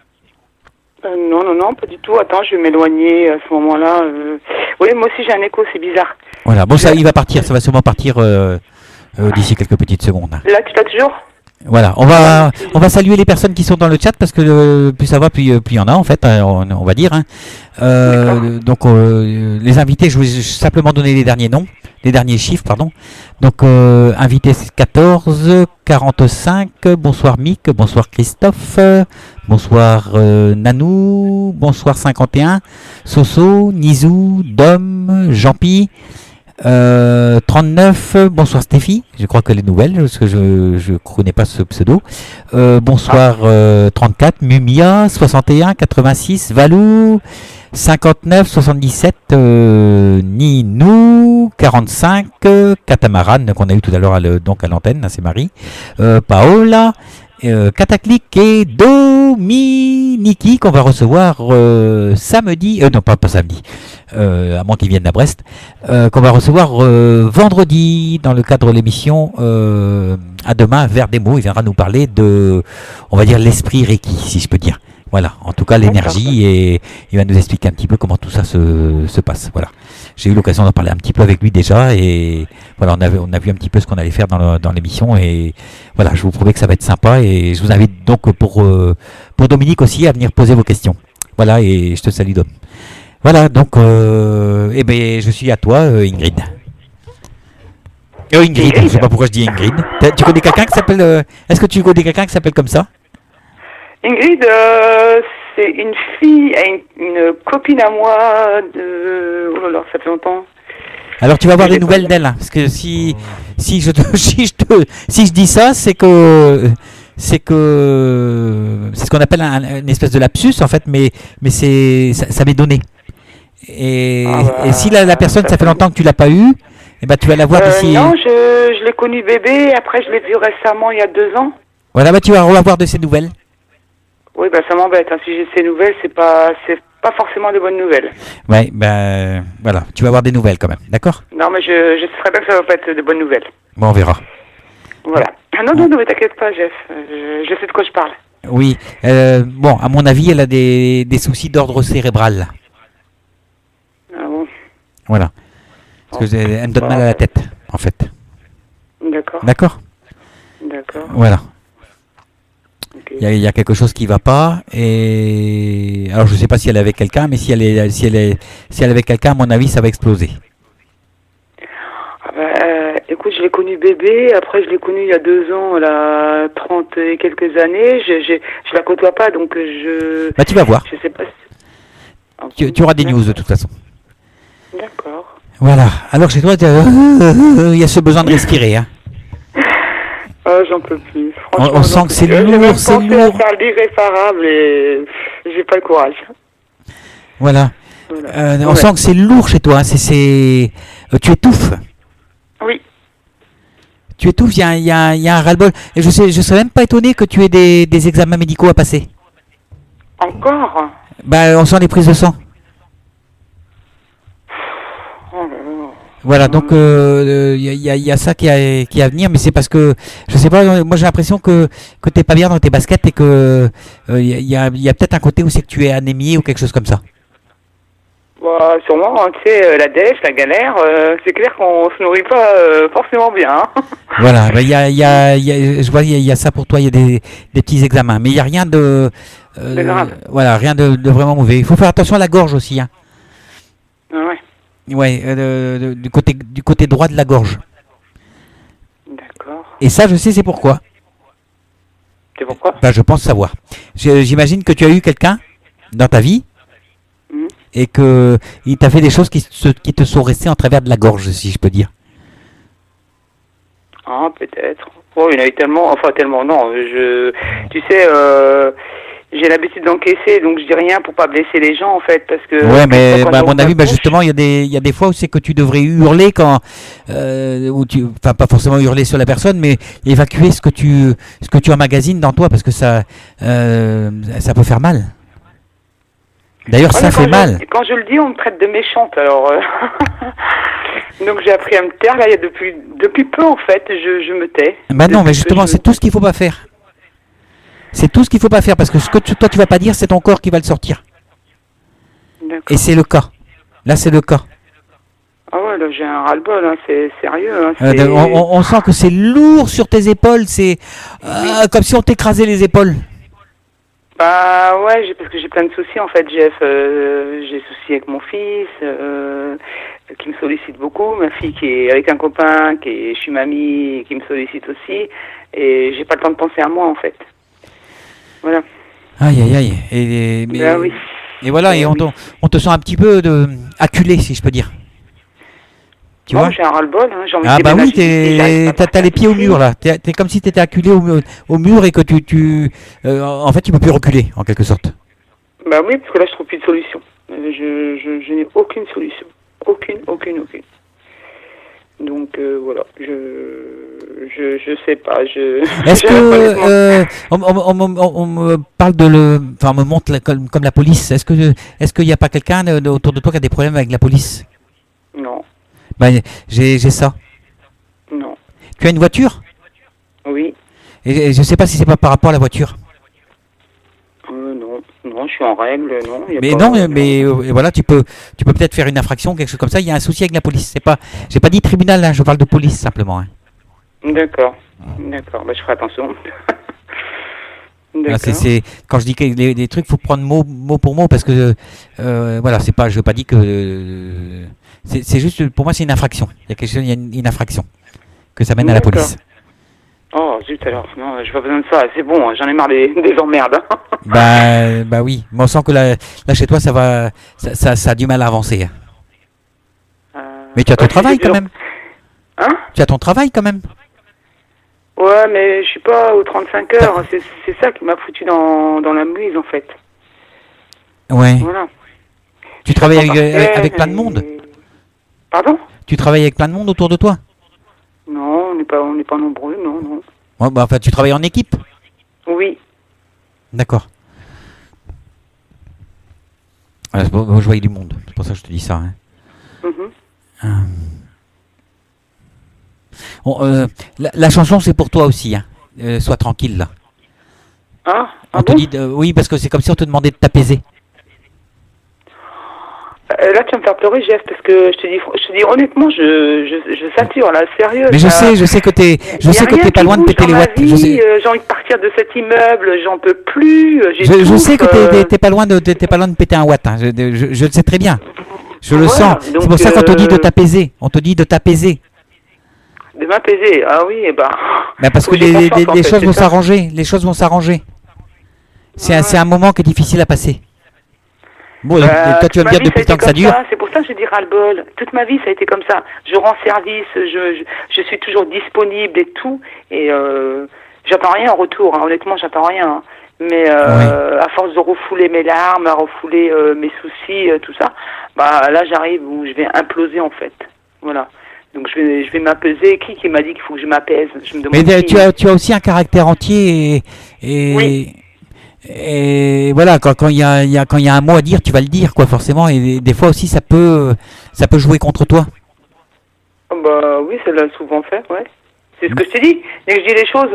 Non, pas du tout. Attends, je vais m'éloigner à ce moment-là. Oui, moi aussi j'ai un écho, c'est bizarre. Voilà, bon, ça, il va partir, ça va sûrement partir d'ici quelques petites secondes. Là, tu l'as toujours? Voilà, on va saluer les personnes qui sont dans le chat parce que plus ça va, plus il y en a en fait, on va dire. Hein. Donc les invités, je vais simplement donner les derniers noms, les derniers chiffres, pardon. Donc invité 14, 45, bonsoir Mick, bonsoir Christophe, bonsoir Nanou, bonsoir 51, Soso, Nizou, Dom, Jean-Pi. 39, bonsoir Stéphie, je crois que les nouvelles, parce que je connais pas ce pseudo. Bonsoir 34, Mumia, 61, 86, Valou, 59, 77, Ninou, 45, Catamaran, qu'on a eu tout à l'heure donc à l'antenne, c'est Marie, Paola, Cataclic et Dominiki qu'on va recevoir samedi, non pas samedi, à moins qu'ils viennent à Brest, qu'on va recevoir vendredi dans le cadre de l'émission à demain vers des mots. Il viendra nous parler de, on va dire, l'esprit Reiki, si je peux dire. Voilà, en tout cas l'énergie, et il va nous expliquer un petit peu comment tout ça se passe. Voilà, j'ai eu l'occasion d'en parler un petit peu avec lui déjà, et voilà, on a vu un petit peu ce qu'on allait faire dans l'émission, et voilà, je vous promets que ça va être sympa, et je vous invite donc pour Dominique aussi à venir poser vos questions. Voilà, et je te salue Dom. Voilà, donc eh ben je suis à toi Ingrid. Ingrid, je sais pas pourquoi je dis Ingrid. Tu connais quelqu'un qui s'appelle est-ce que tu connais quelqu'un qui s'appelle comme ça? Ingrid, c'est une fille, une copine à moi de... Oh là là, ça fait longtemps. Alors tu vas avoir des nouvelles d'elle, hein, parce que si je dis ça, c'est que c'est ce qu'on appelle une espèce de lapsus en fait, mais ça m'est donné. Et si la personne, ça fait longtemps que tu l'as pas eu, eh ben tu vas la voir d'ici. Non, je l'ai connue bébé, après je l'ai vue récemment, il y a 2 ans. Voilà, bah tu vas revoir de ses nouvelles. Oui, bah ça m'embête. Hein. Si j'ai ces nouvelles, c'est pas forcément de bonnes nouvelles. Ouais, ben voilà, tu vas avoir des nouvelles quand même, d'accord? Non, mais je sais bien que ça va pas être de bonnes nouvelles. Bon, on verra. Voilà. Non, mais t'inquiète pas, Jeff. Je sais de quoi je parle. Oui. Bon, à mon avis, elle a des soucis d'ordre cérébral. Ah bon? Voilà. Parce qu'elle me donne mal à la tête, en fait. D'accord. D'accord. Voilà. Okay. Il y a quelque chose qui va pas, et alors je sais pas si elle est avec quelqu'un, mais si elle est avec quelqu'un, à mon avis, ça va exploser. Ah bah, écoute, je l'ai connue bébé, après je l'ai connue il y a 2 ans, elle a 30 et quelques années, je la côtoie pas, donc je... Bah tu vas voir. Je sais pas si... Tu auras des news de toute façon. D'accord. Voilà, alors chez toi, il y a ce besoin de respirer, hein. J'en peux plus. On sent que c'est lourd, c'est lourd. J'ai même pensé à faire l'irréparable et j'ai pas le courage. Voilà. On sent que c'est lourd chez toi. Tu étouffes. Oui. Tu étouffes. Il y a un ras-le-bol. Et je serais même pas étonné que tu aies des examens médicaux à passer. Encore? Bah, on sent les prises de sang. Oh là là. Voilà, donc il y a ça qui est à venir, mais c'est parce que je sais pas, moi j'ai l'impression que t'es pas bien dans tes baskets, et que il y a peut-être un côté où c'est que tu es anémié ou quelque chose comme ça. Bah, sûrement, hein, tu sais, la dèche, la galère, c'est clair qu'on se nourrit pas forcément bien. Hein. Voilà, bah, je vois, il y a ça pour toi, il y a des petits examens, mais il y a rien de grave. Voilà, rien de vraiment mauvais. Il faut faire attention à la gorge aussi, hein. Ouais. Ouais, du côté droit de la gorge. D'accord. Et ça, je sais, c'est pourquoi. C'est pourquoi? Bah, je pense savoir. J'imagine que tu as eu quelqu'un dans ta vie et que il t'a fait des choses qui te sont restées en travers de la gorge, si je peux dire. Ah, peut-être. Oh, il y en a eu tellement, enfin tellement, non. Tu sais, j'ai l'habitude d'encaisser, donc je dis rien pour pas blesser les gens en fait, parce que. Ouais, mais quand à mon j'ouvre avis, ma bouche- justement, il y a des fois où c'est que tu devrais hurler quand, enfin pas forcément hurler sur la personne, mais évacuer ce que tu emmagasines dans toi, parce que ça peut faire mal. D'ailleurs, Ouais, ça mais fait mal. Quand je le dis, on me traite de méchante, alors. Donc j'ai appris à me taire là, il y a depuis peu en fait, je me tais. Bah non, Depuis mais que justement, je- c'est tout ce qu'il faut pas faire. C'est tout ce qu'il faut pas faire, parce que ce que toi tu vas pas dire, c'est ton corps qui va le sortir. D'accord. Et c'est le cas. Là, c'est le cas. Ah ouais, là j'ai un ras-le-bol, hein, c'est sérieux. Hein, On sent que c'est lourd sur tes épaules, c'est comme si on t'écrasait les épaules. Bah ouais, parce que j'ai plein de soucis en fait, Jeff. J'ai soucis avec mon fils, qui me sollicite beaucoup. Ma fille qui est avec un copain, qui est chez mamie, qui me sollicite aussi. Et j'ai pas le temps de penser à moi en fait. Voilà. Aïe, aïe, aïe. Ben oui. Et voilà, et Ben oui. on te sent un petit peu acculé, si je peux dire. Tu Bon, vois? j'ai un ras-le-bol, hein, j'ai envie Ah de bah oui, déménager, j'arrive pas à t'as les pieds au partir mur là. T'es comme si t'étais acculé au mur et que en fait, tu peux plus reculer, en quelque sorte. Bah oui, parce que là je trouve plus de solution. Je n'ai aucune solution. Aucune. Donc voilà, je sais pas. Est-ce j'ai que on me parle enfin, on me montre comme la police. Est-ce qu'il n'y a pas quelqu'un autour de toi qui a des problèmes avec la police? Non, Bah, j'ai ça. non, Tu as une voiture? oui, Et je sais pas si c'est pas par rapport à la voiture. non, je suis en règle, non. Y a Mais pas, non, mais voilà, tu peux peut-être faire une infraction, quelque chose comme ça. Il y a un souci avec la police. J'ai pas dit tribunal, là, je parle de police simplement. Hein. D'accord, bah je ferai attention. Là, D'accord. quand je dis que les trucs, faut prendre mot pour mot parce que voilà, c'est pas, je veux pas dire que c'est juste pour moi c'est une infraction. Il y a quelque chose, il y a une infraction que ça mène à la D'accord. police. Oh zut alors, non, j'ai pas besoin de ça, c'est bon, j'en ai marre des emmerdes. Bah oui, mais on sent que là chez toi ça a du mal à avancer. Hein. Mais tu as ton travail quand même. Hein? Tu as ton travail quand même. Ouais, mais je suis pas aux 35 heures, c'est ça qui m'a foutu dans la mouise en fait. Ouais. Voilà. Tu travailles Parfait, avec plein de monde. et- Pardon? Tu travailles avec plein de monde autour de toi. Non, on n'est pas nombreux, non. Ouais, bah enfin tu travailles en équipe. Oui. D'accord. Voilà, je voyais du monde, c'est pour ça que je te dis ça. Hein. Mhm. La chanson c'est pour toi aussi. Hein. Sois tranquille là. Ah, On te bon? dit oui parce que c'est comme si on te demandait de t'apaiser. Là, tu vas me faire pleurer, Jeff, parce que je te dis honnêtement, je sature, là, sérieux. Mais je sais que t'es pas loin de péter les watts. J'ai envie de partir de cet immeuble, j'en peux plus. Je sais que t'es pas loin de péter un watt. Hein. Je le sais très bien. Je le Voilà, sens. donc, C'est pour ça qu'on te dit de t'apaiser. On te dit de t'apaiser. De m'apaiser, ah oui, et ben. Ben parce que j'ai confiance, en les fait, choses c'est vont ça. s'arranger. Les choses vont s'arranger. C'est un moment qui est difficile à passer. Bon, toi tu vas me dire depuis le temps que ça dure. C'est pour ça que je dis ras-le-bol. Toute ma vie, ça a été comme ça. Je rends service, je suis toujours disponible et tout. Et j'attends rien en retour, hein. Honnêtement, j'attends rien. Hein. Mais à force de refouler mes larmes, à refouler mes soucis, tout ça, bah là j'arrive où je vais imploser en fait. Voilà. Donc je vais m'apaiser. Qui m'a dit qu'il faut que je m'apaise? Je me demande. Mais qui. tu as aussi un caractère entier Oui. et voilà, quand il y a un mot à dire, tu vas le dire quoi forcément et des fois aussi ça peut jouer contre toi. Bah oui, ça l'a souvent fait, ouais. C'est ce que je t'ai dit. Dès que je dis les choses,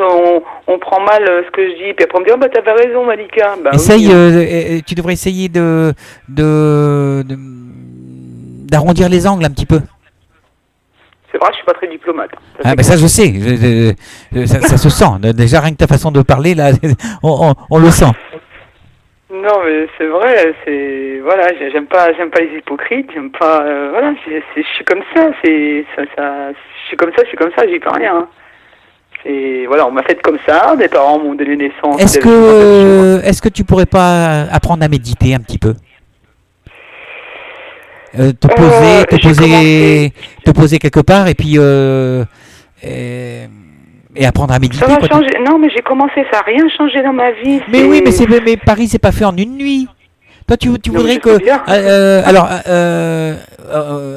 on prend mal ce que je dis, puis après on me dit oh bah t'avais raison Malika. Bah Essaye, oui. tu devrais essayer d'arrondir les angles un petit peu. C'est vrai, je suis pas très diplomate. Ah ben ça je sais, ça se sent. Déjà rien que ta façon de parler là, on le sent. Non mais c'est vrai, c'est voilà, j'aime pas les hypocrites, j'aime pas voilà, je suis comme ça, je suis comme ça, j'y peux rien. Hein. Et voilà, on m'a fait comme ça, mes parents m'ont donné naissance. Est-ce que tu pourrais pas apprendre à méditer un petit peu? Te poser quelque part et puis Et apprendre à méditer. Ça va changer. Non, mais j'ai commencé, ça n'a rien changé dans ma vie. Mais oui, mais Paris, c'est pas fait en une nuit. Toi, tu voudrais que...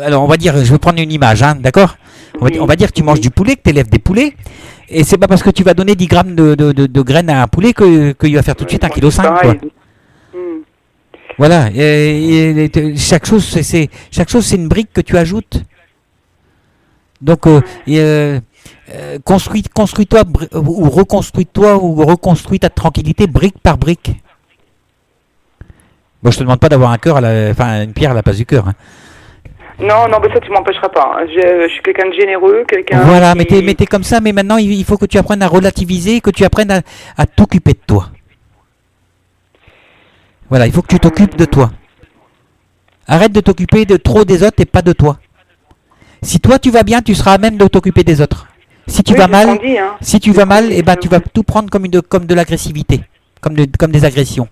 alors, on va dire, je vais prendre une image, hein, d'accord? On va dire que tu manges du poulet, que tu élèves des poulets, et c'est pas parce que tu vas donner 10 grammes de graines à un poulet qu'il va faire tout de suite 1,5 kg, quoi. Voilà, chaque chose, c'est une brique que tu ajoutes. Donc, construis-toi ou reconstruis ta tranquillité brique par brique. Bon, je te demande pas d'avoir une pierre à la place du cœur. Hein. Non, mais ça tu m'empêcheras pas. Hein. Je suis quelqu'un de généreux, quelqu'un. Voilà, mais t'es comme ça, mais maintenant il faut que tu apprennes à relativiser, que tu apprennes à t'occuper de toi. Voilà, il faut que tu t'occupes de toi. Arrête de t'occuper de trop des autres et pas de toi. Si toi tu vas bien, tu seras à même de t'occuper des autres. Si tu vas mal, eh ben tu vas tout prendre comme de l'agressivité, comme des agressions.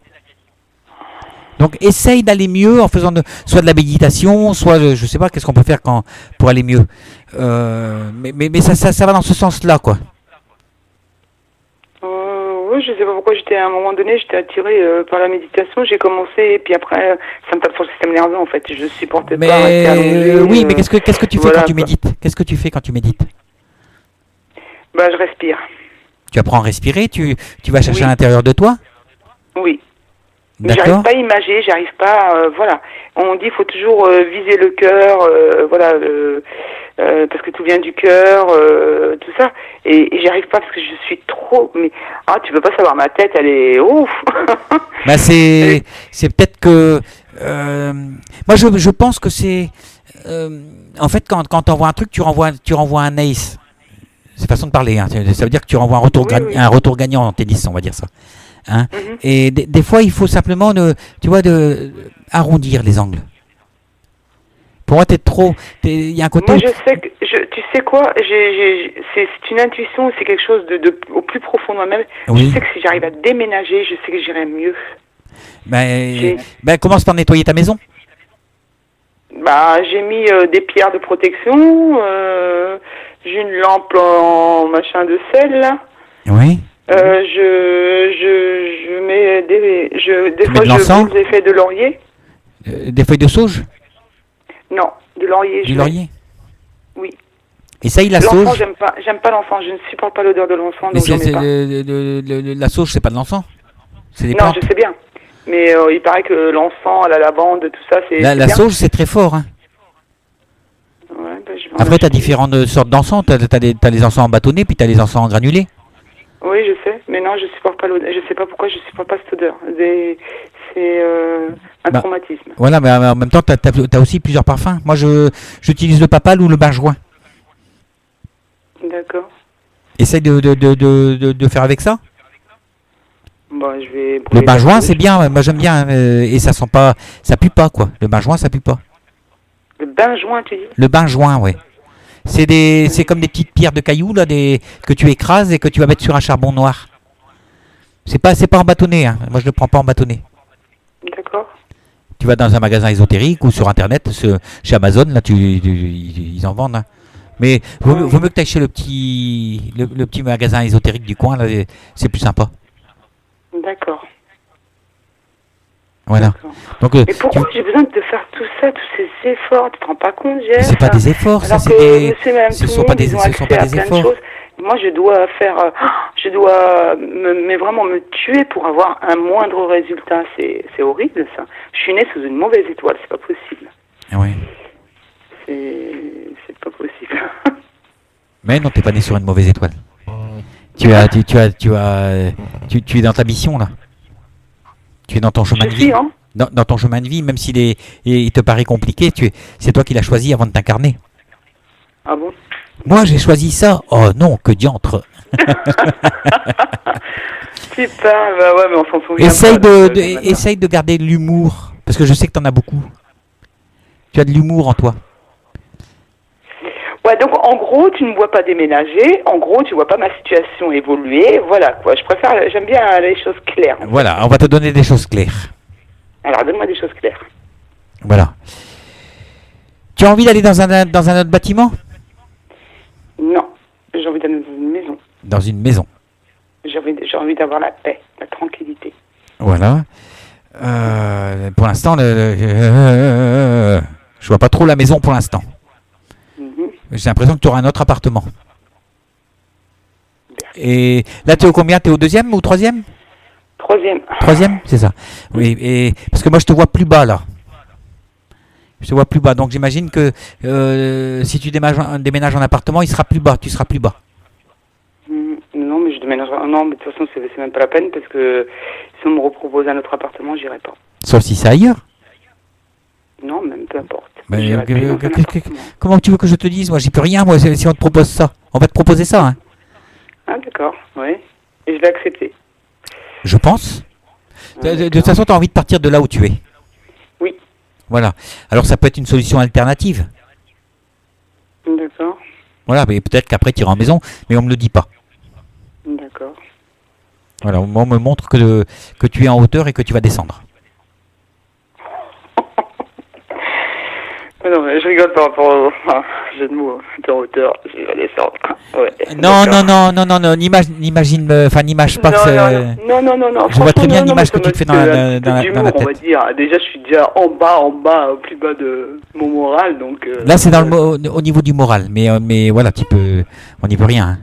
Donc essaye d'aller mieux en faisant soit de la méditation, soit je sais pas qu'est-ce qu'on peut faire pour aller mieux. Mais ça va dans ce sens-là, quoi. Oui, je sais pas pourquoi à un moment donné j'étais attirée par la méditation. J'ai commencé et puis après ça me tape sur le système nerveux en fait. Je supportais pas rester allongée. Oui, mais qu'est-ce que tu fais quand tu médites? Qu'est-ce que tu fais quand tu médites? Bah je respire. Tu apprends à respirer, tu vas chercher à l'intérieur de toi? Oui. D'accord. J'arrive pas à imager, j'arrive pas, voilà. On dit qu'il faut toujours viser le cœur, voilà, parce que tout vient du cœur, tout ça. Et j'arrive pas parce que je suis trop, mais tu peux pas savoir, ma tête, elle est ouf. Bah c'est peut-être que, moi je pense que c'est, en fait quand t'envoies un truc, tu renvoies un ace. C'est façon de parler, hein. Ça veut dire que tu renvoies un retour gagnant en tennis, on va dire ça. Hein. Et des fois, il faut simplement, arrondir les angles. Pour moi, il y a un côté. Moi, je sais que, tu sais quoi, c'est une intuition, c'est quelque chose au plus profond de moi-même. Oui. Je sais que si j'arrive à déménager, je sais que j'irai mieux. Commence par nettoyer ta maison. J'ai mis des pierres de protection, j'ai une lampe en machin de sel là. Oui. Je mets des fois je brûle des feuilles de laurier. Des feuilles de sauge? Non, de laurier. Du laurier? Oui. Et ça, la sauge? J'aime pas l'encens, je ne supporte pas l'odeur de l'encens, donc j'en mets pas. La sauge, c'est pas de l'encens? C'est des non, plantes. je sais bien. Mais il paraît que l'encens, la lavande, tout ça, c'est. La sauge, c'est très fort, hein. Ouais, après, tu as différentes sortes d'encens. Tu as les encens bâtonnés, puis tu as les encens granulés. Oui, je sais, mais non, je supporte pas l'odeur. Je sais pas pourquoi je supporte pas cette odeur. C'est un traumatisme. Voilà, mais en même temps, tu as aussi plusieurs parfums. Moi, j'utilise le papal ou le benjoin. D'accord. Essaye de faire avec ça. Je vais. Le benjoin, c'est bien. Moi, j'aime bien, et ça sent pas, ça pue pas, quoi. Le benjoin, ça pue pas. Le benjoin, tu dis? Le benjoin, ouais. C'est comme des petites pierres de cailloux là, que tu écrases et que tu vas mettre sur un charbon noir. C'est pas en bâtonnet, hein. Moi je ne le prends pas en bâtonnet. D'accord. Tu vas dans un magasin ésotérique ou sur internet, chez Amazon, là ils en vendent. Hein. Mais vaut mieux que tu ailles chez le petit magasin ésotérique du coin, là, c'est plus sympa. D'accord. Voilà. Donc, mais pourquoi j'ai besoin de te faire tout ça, tous ces efforts? Tu te rends pas compte, Jeff? C'est pas des efforts, ça c'est des. Ce sont pas des efforts. Moi, je dois vraiment me tuer pour avoir un moindre résultat. C'est horrible, ça. Je suis née sous une mauvaise étoile, c'est pas possible. Oui. C'est pas possible. Mais non, t'es pas né sur une mauvaise étoile. Tu es dans ta mission là. Tu es dans ton chemin de vie. Hein. Dans ton chemin de vie, même s'il il te paraît compliqué, c'est toi qui l'as choisi avant de t'incarner. Ah bon? Moi, j'ai choisi ça. Oh non, que diantre. Putain, ouais, mais on s'en souvient. Essaye de garder l'humour, parce que je sais que tu en as beaucoup. Tu as de l'humour en toi. Ouais, donc en gros, tu ne me vois pas déménager. En gros, tu vois pas ma situation évoluer. Voilà, quoi. J'aime bien les choses claires. Voilà, on va te donner des choses claires. Alors, donne-moi des choses claires. Voilà. Tu as envie d'aller dans un autre bâtiment? Non, j'ai envie d'aller dans une maison. Dans une maison. J'ai envie d'avoir la paix, la tranquillité. Voilà. Pour l'instant, je vois pas trop la maison pour l'instant. J'ai l'impression que tu auras un autre appartement. Et là, tu es au combien? Tu es au 2e ou 3e? 3e. 3e, c'est ça. Oui, et parce que moi, je te vois plus bas là. Je te vois plus bas. Donc, j'imagine que si tu déménages en appartement, il sera plus bas. Tu seras plus bas. Non, mais je déménagerai. Non, mais de toute façon, c'est même pas la peine parce que si on me repropose un autre appartement, j'irai pas. Sauf si c'est ailleurs. Non, même peu importe. Mais, comment tu veux que je te dise? Moi, j'y peux rien. Moi, si on te propose ça, on va te proposer ça. Hein. Ah, d'accord, oui. Et je vais accepter. Je pense. De toute façon, tu as envie de partir de là où tu es. Oui. Voilà. Alors, ça peut être une solution alternative. D'accord. Voilà, mais peut-être qu'après, tu iras en maison, mais on ne me le dit pas. D'accord. Voilà, on me montre que tu es en hauteur et que tu vas descendre. Non, mais je rigole par rapport au jeu de mots de hauteur. Je vais descendre. Ouais, Non, n'imagine pas que c'est... Non. Je vois très bien l'image que tu te fais dans la tête. On va dire. Déjà, je suis déjà en bas, au plus bas de mon moral, donc... Là, c'est au niveau du moral, mais voilà, on n'y peut rien. Hein.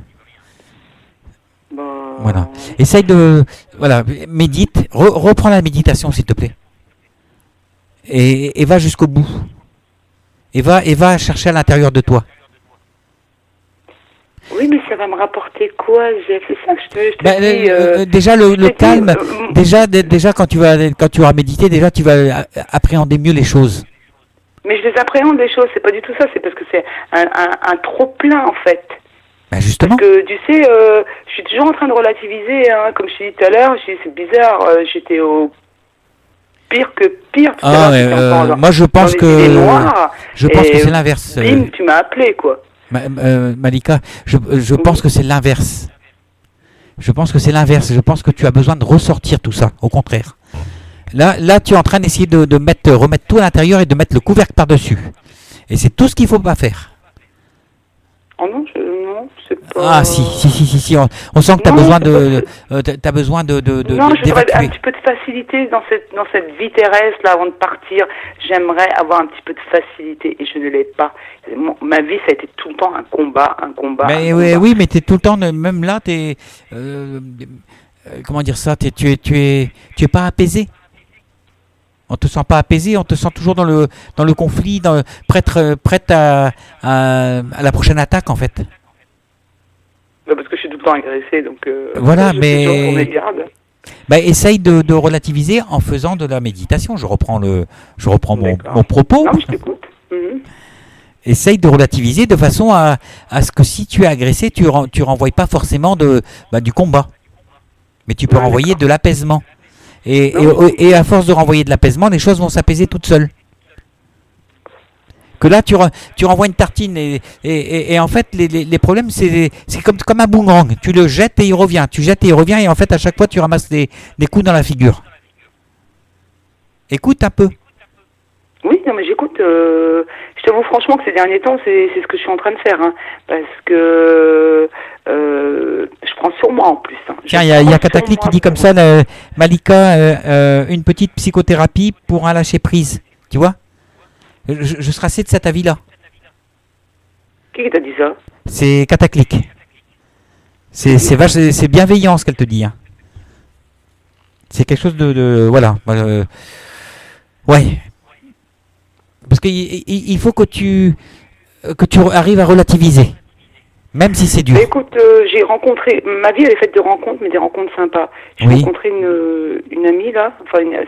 Voilà. Essaye de... Voilà, médite. Reprends la méditation, s'il te plaît. Et va jusqu'au bout. Et va chercher à l'intérieur de toi. Oui, mais ça va me rapporter quoi, Jeff? C'est ça que je te dis. Déjà, le calme. Déjà, quand tu vas méditer, déjà, tu vas appréhender mieux les choses. Mais je les appréhende, les choses. C'est pas du tout ça. C'est parce que c'est un trop-plein, en fait. Ben justement. Parce que, tu sais, je suis toujours en train de relativiser. Hein, comme je t'ai dit tout à l'heure, c'est bizarre. J'étais au pire que pire tout à l'heure. Moi, je pense que c'est l'inverse. Bim, tu m'as appelé, quoi. Malika, je pense que c'est l'inverse. Je pense que c'est l'inverse. Je pense que tu as besoin de ressortir tout ça. Au contraire. Là, tu es en train d'essayer de remettre tout à l'intérieur et de mettre le couvercle par-dessus. Et c'est tout ce qu'il ne faut pas faire. Oh non, c'est pas... Ah si, on sent que tu as besoin de... T'as besoin de non, je voudrais un petit peu de facilité dans cette vie terrestre, là, avant de partir. J'aimerais avoir un petit peu de facilité, et je ne l'ai pas. Ma vie, ça a été tout le temps un combat. Oui, mais tu es tout le temps, même là, tu es... comment dire ça, tu es pas apaisé. On te sent pas apaisé, on te sent toujours dans le conflit, prête à la prochaine attaque, en fait. Parce que je suis tout le temps agressé, donc... voilà, mais... essaye de relativiser en faisant de la méditation. Je reprends mon propos. Non, je t'écoute. Essaye de relativiser de façon à ce que si tu es agressé, tu renvoies pas forcément du combat. Mais tu peux renvoyer de l'apaisement. Et à force de renvoyer de l'apaisement, les choses vont s'apaiser toutes seules. Que là, tu renvoies une tartine et en fait, les problèmes, c'est comme un boomerang. Tu le jettes et il revient. Tu jettes et il revient et en fait, à chaque fois, tu ramasses des coups dans la figure. Écoute un peu. Oui, non, mais j'écoute. Je t'avoue franchement que ces derniers temps, c'est ce que je suis en train de faire. Hein, parce que je prends sur moi en plus. Hein. Tiens, il y a Catacly qui dit comme ça, Malika, une petite psychothérapie pour un lâcher prise. Tu vois? Je serai assez de cet avis-là. Qui t'a dit ça? C'est Cataclic. C'est bienveillant ce qu'elle te dit. Hein. C'est quelque chose de voilà. Ouais. Parce qu'il faut que tu arrives à relativiser, même si c'est dur. Mais écoute, j'ai rencontré, ma vie elle est faite de rencontres, mais des rencontres sympas. J'ai rencontré une amie là,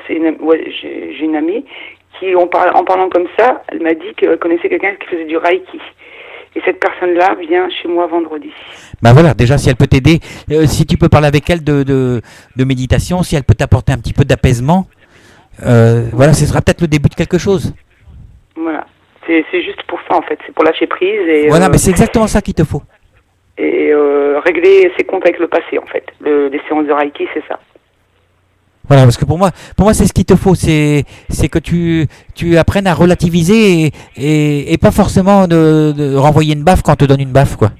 j'ai une amie qui, en parlant comme ça, elle m'a dit qu'elle connaissait quelqu'un qui faisait du Reiki. Et cette personne-là vient chez moi vendredi. Ben voilà, déjà si elle peut t'aider, si tu peux parler avec elle de méditation, si elle peut t'apporter un petit peu d'apaisement, voilà, ce sera peut-être le début de quelque chose. Voilà, c'est juste pour ça en fait, c'est pour lâcher prise. Et, voilà, mais c'est exactement ça qu'il te faut. Et régler ses comptes avec le passé en fait. Les séances de Reiki, c'est ça. Voilà, parce que pour moi c'est ce qu'il te faut, c'est que tu apprennes à relativiser et pas forcément de renvoyer une baffe quand on te donne une baffe, quoi.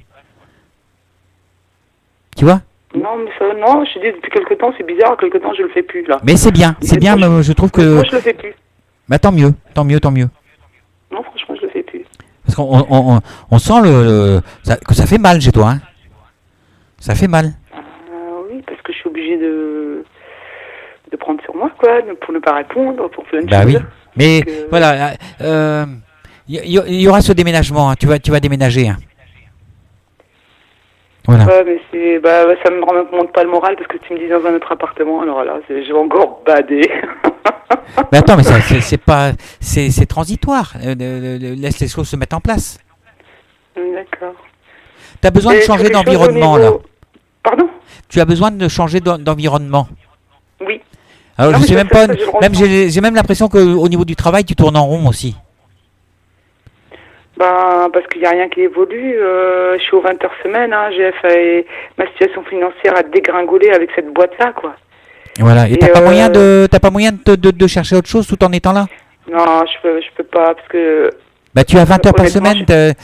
Tu vois? Non, mais ça, non, je te dis, depuis quelque temps, c'est bizarre, quelque temps, je le fais plus, là. Mais c'est bien, mais je trouve que... Moi, je le fais plus. Bah, tant mieux. Non, franchement, je le fais plus. Parce qu'on sent que ça fait mal chez toi, hein. Ça fait mal. Oui, parce que je suis obligée de prendre sur moi, quoi, pour ne pas répondre, pour faire une Bah chose. oui. Mais voilà, il y aura ce déménagement, hein. Tu vas déménager, hein. Voilà. Ouais, mais ça me remonte pas le moral parce que tu me dis dans un autre appartement, alors là, je vais encore bader. Mais attends, mais ça, c'est transitoire. Laisse les choses se mettre en place. D'accord. Tu as besoin de changer d'environnement, là. Pardon? Tu as besoin de changer d'environnement. Oui. Alors, Non, je sais mais même pas, j'ai j'ai même l'impression qu'au niveau du travail, tu tournes en rond aussi. Parce qu'il n'y a rien qui évolue. Je suis aux 20 heures semaine, hein. Ma situation financière a dégringolé avec cette boîte-là, quoi. Voilà. Et t'as pas moyen de chercher autre chose tout en étant là? Non, je peux pas, parce que... Bah, tu as 20 heures par honnêtement, semaine,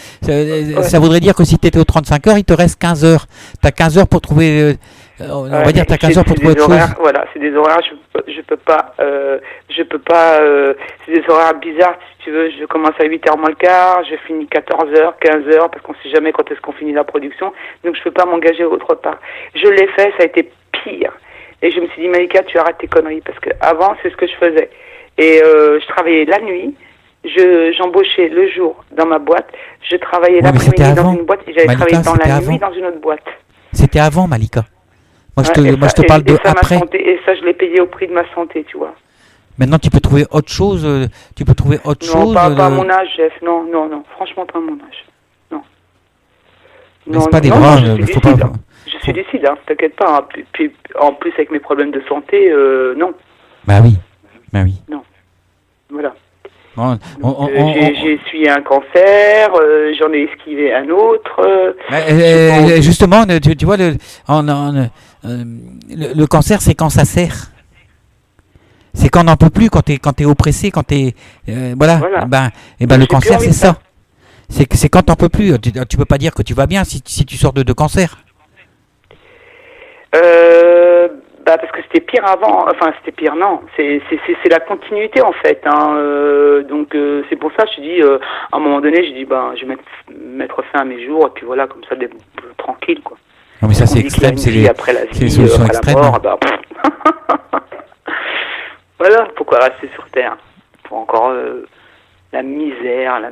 ça voudrait dire que si tu étais aux 35 heures, il te reste 15 heures. Tu as 15 heures pour trouver, on va dire, tu as 15 heures pour trouver autre chose. Voilà, c'est des horaires, je peux pas, c'est des horaires bizarres, si tu veux. Je commence à 8h moins le quart, je finis 14h, 15h, parce qu'on sait jamais quand est-ce qu'on finit la production, donc je peux pas m'engager autre part. Je l'ai fait, ça a été pire. Et je me suis dit, Malika, tu arrêtes tes conneries, parce que avant c'est ce que je faisais. Et je travaillais la nuit. J'embauchais le jour dans ma boîte, je travaillais l'après-midi dans une boîte et j'allais travailler dans la nuit dans une autre boîte. C'était avant, Malika. Moi, je te parle de après. Et ça, je l'ai payé au prix de ma santé, tu vois. Maintenant, tu peux trouver autre chose. Non, pas à mon âge, Jeff. Non. Franchement, pas à mon âge. Non. Mais c'est pas des bras. Faut pas. Je suis lucide, hein. T'inquiète pas. Hein. Puis, en plus, avec mes problèmes de santé, non. Bah oui. Non. Voilà. J'ai essuyé un cancer, j'en ai esquivé un autre. Justement, tu vois, le cancer, c'est quand ça sert. C'est quand on n'en peut plus, quand t'es oppressé, quand t'es... voilà. Le cancer, c'est ça. C'est quand t'en peux plus. Tu peux pas dire que tu vas bien si tu sors de cancer. Parce que c'était pire avant, enfin c'était pire, non, c'est la continuité en fait, hein. Donc c'est pour ça que je dis, à un moment donné, je dis, je vais mettre fin à mes jours, et puis voilà, comme ça, tranquille, quoi. Non mais ça c'est extrême, c'est après la vie, solutions après extrêmes. La mort, voilà, pourquoi rester sur Terre? Pour encore la misère. Voilà.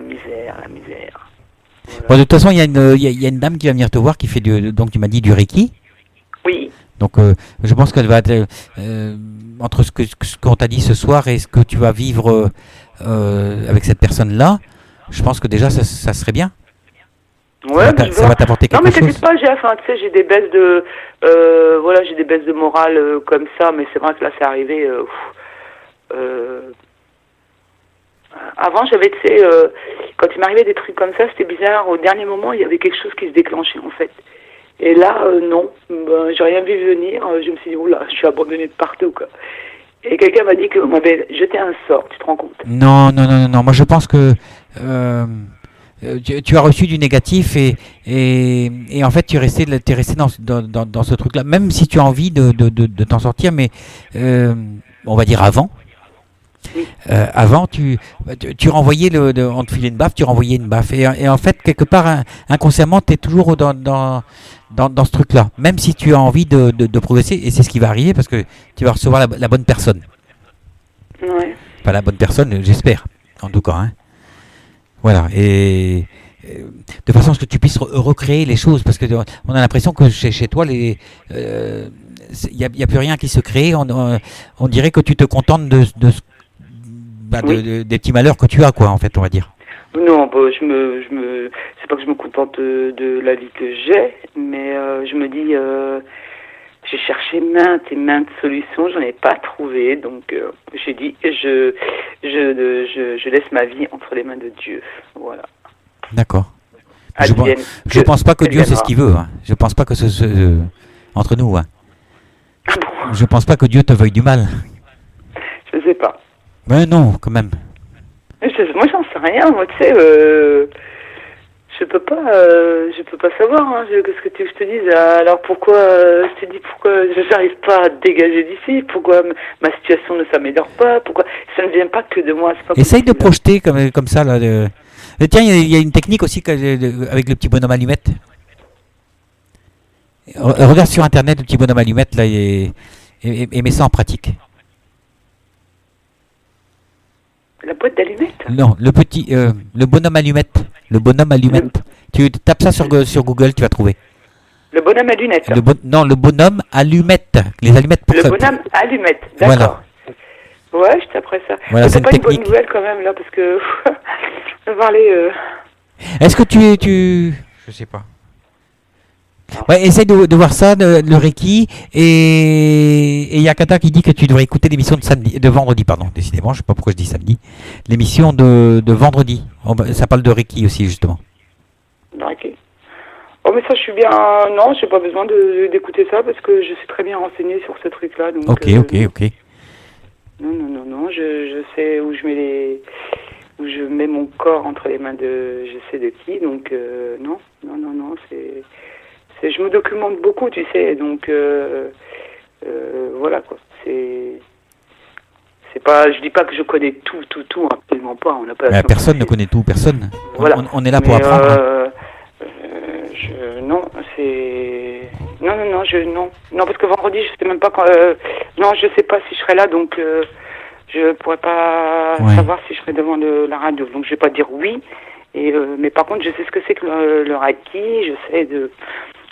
Bon, de toute façon, il y a une dame qui va venir te voir qui fait donc tu m'as dit du Reiki. Oui. Donc, je pense qu'elle va être entre ce qu'on t'a dit ce soir et ce que tu vas vivre avec cette personne-là. Je pense que déjà, ça serait bien. Ouais, ça va t'apporter quelque chose. Non, mais t'inquiète pas, tu sais, j'ai des baisses de morale comme ça, mais c'est vrai que là, c'est arrivé. Avant, j'avais, tu sais, quand il m'arrivait des trucs comme ça, c'était bizarre. Au dernier moment, il y avait quelque chose qui se déclenchait, en fait. Et là, non, j'ai rien vu venir. Je me suis dit, oula, je suis abandonnée de partout, quoi. Et quelqu'un m'a dit qu'on m'avait jeté un sort, tu te rends compte? Non. Moi, je pense que tu as reçu du négatif et en fait, tu es resté dans ce truc-là. Même si tu as envie de t'en sortir, mais on va dire avant. Avant, tu renvoyais on te filait une baffe, tu renvoyais une baffe. Et en fait, quelque part, inconsciemment, tu es toujours dans ce truc-là. Même si tu as envie de progresser, et c'est ce qui va arriver parce que tu vas recevoir la bonne personne. Ouais. Pas la bonne personne, j'espère, en tout cas. Hein. Voilà. Et de façon à ce que tu puisses recréer les choses. Parce qu'on a l'impression que chez toi, il n'y a plus rien qui se crée. On dirait que tu te contentes des petits malheurs que tu as, quoi, en fait, on va dire. Non, c'est pas que je me contente de la vie que j'ai, mais je me dis, j'ai cherché maintes et maintes solutions, j'en ai pas trouvé, donc j'ai dit, je laisse ma vie entre les mains de Dieu, voilà. D'accord. Je pense pas que Dieu c'est ce qu'il veut. Hein. Je pense pas que entre nous. Hein. Ah bon? Je pense pas que Dieu te veuille du mal. Je sais pas. Mais non, quand même. Moi, j'en sais rien. Moi, tu sais, Je peux pas savoir, hein, qu'est-ce que tu veux que je te dise. Alors pourquoi, je te dis pourquoi je n'arrive pas à dégager d'ici, pourquoi ma situation ne s'améliore pas, pourquoi ça ne vient pas que de moi. C'est pas Essaye de possible. projeter comme ça. Là, tiens, il y a une technique aussi avec le petit bonhomme allumette. Regarde sur internet le petit bonhomme allumette là, et mets ça en pratique. La boîte d'allumettes. Non, le bonhomme allumette. Le bonhomme allumette. Tu tapes ça sur Google, tu vas trouver. Le bonhomme à lunettes. Non, le bonhomme allumette. Les allumettes pour Le ça. bonhomme allumette, d'accord. Voilà. Ouais, je taperai ça. Voilà, c'est c'est pas une une bonne technique. nouvelle quand même là, parce que on va parler. Est-ce que tu... Je sais pas. Ouais, essaye de voir ça, le Reiki, et il y a Kata qui dit que tu devrais écouter l'émission de vendredi, pardon, décidément, je sais pas pourquoi je dis samedi, l'émission de vendredi, ça parle de Reiki aussi, justement. Ok. Oh, mais ça, je suis bien. Non, j'ai pas besoin d'écouter ça parce que je suis très bien renseignée sur ce truc-là. Donc, Ok. Non, je sais où où je mets mon corps entre les mains de je sais de qui, donc non, je me documente beaucoup, tu sais, donc voilà quoi. C'est pas, je dis pas que je connais tout, absolument pas. On n'a pas. Bah, personne ne connaît tout, personne. Voilà. On est là pour apprendre. Non, parce que vendredi, je sais même pas quand. Non, je sais pas si je serai là, donc je pourrais pas savoir si je serai devant la radio. Donc je vais pas dire oui. Mais par contre, je sais ce que c'est que le Reiki. Je sais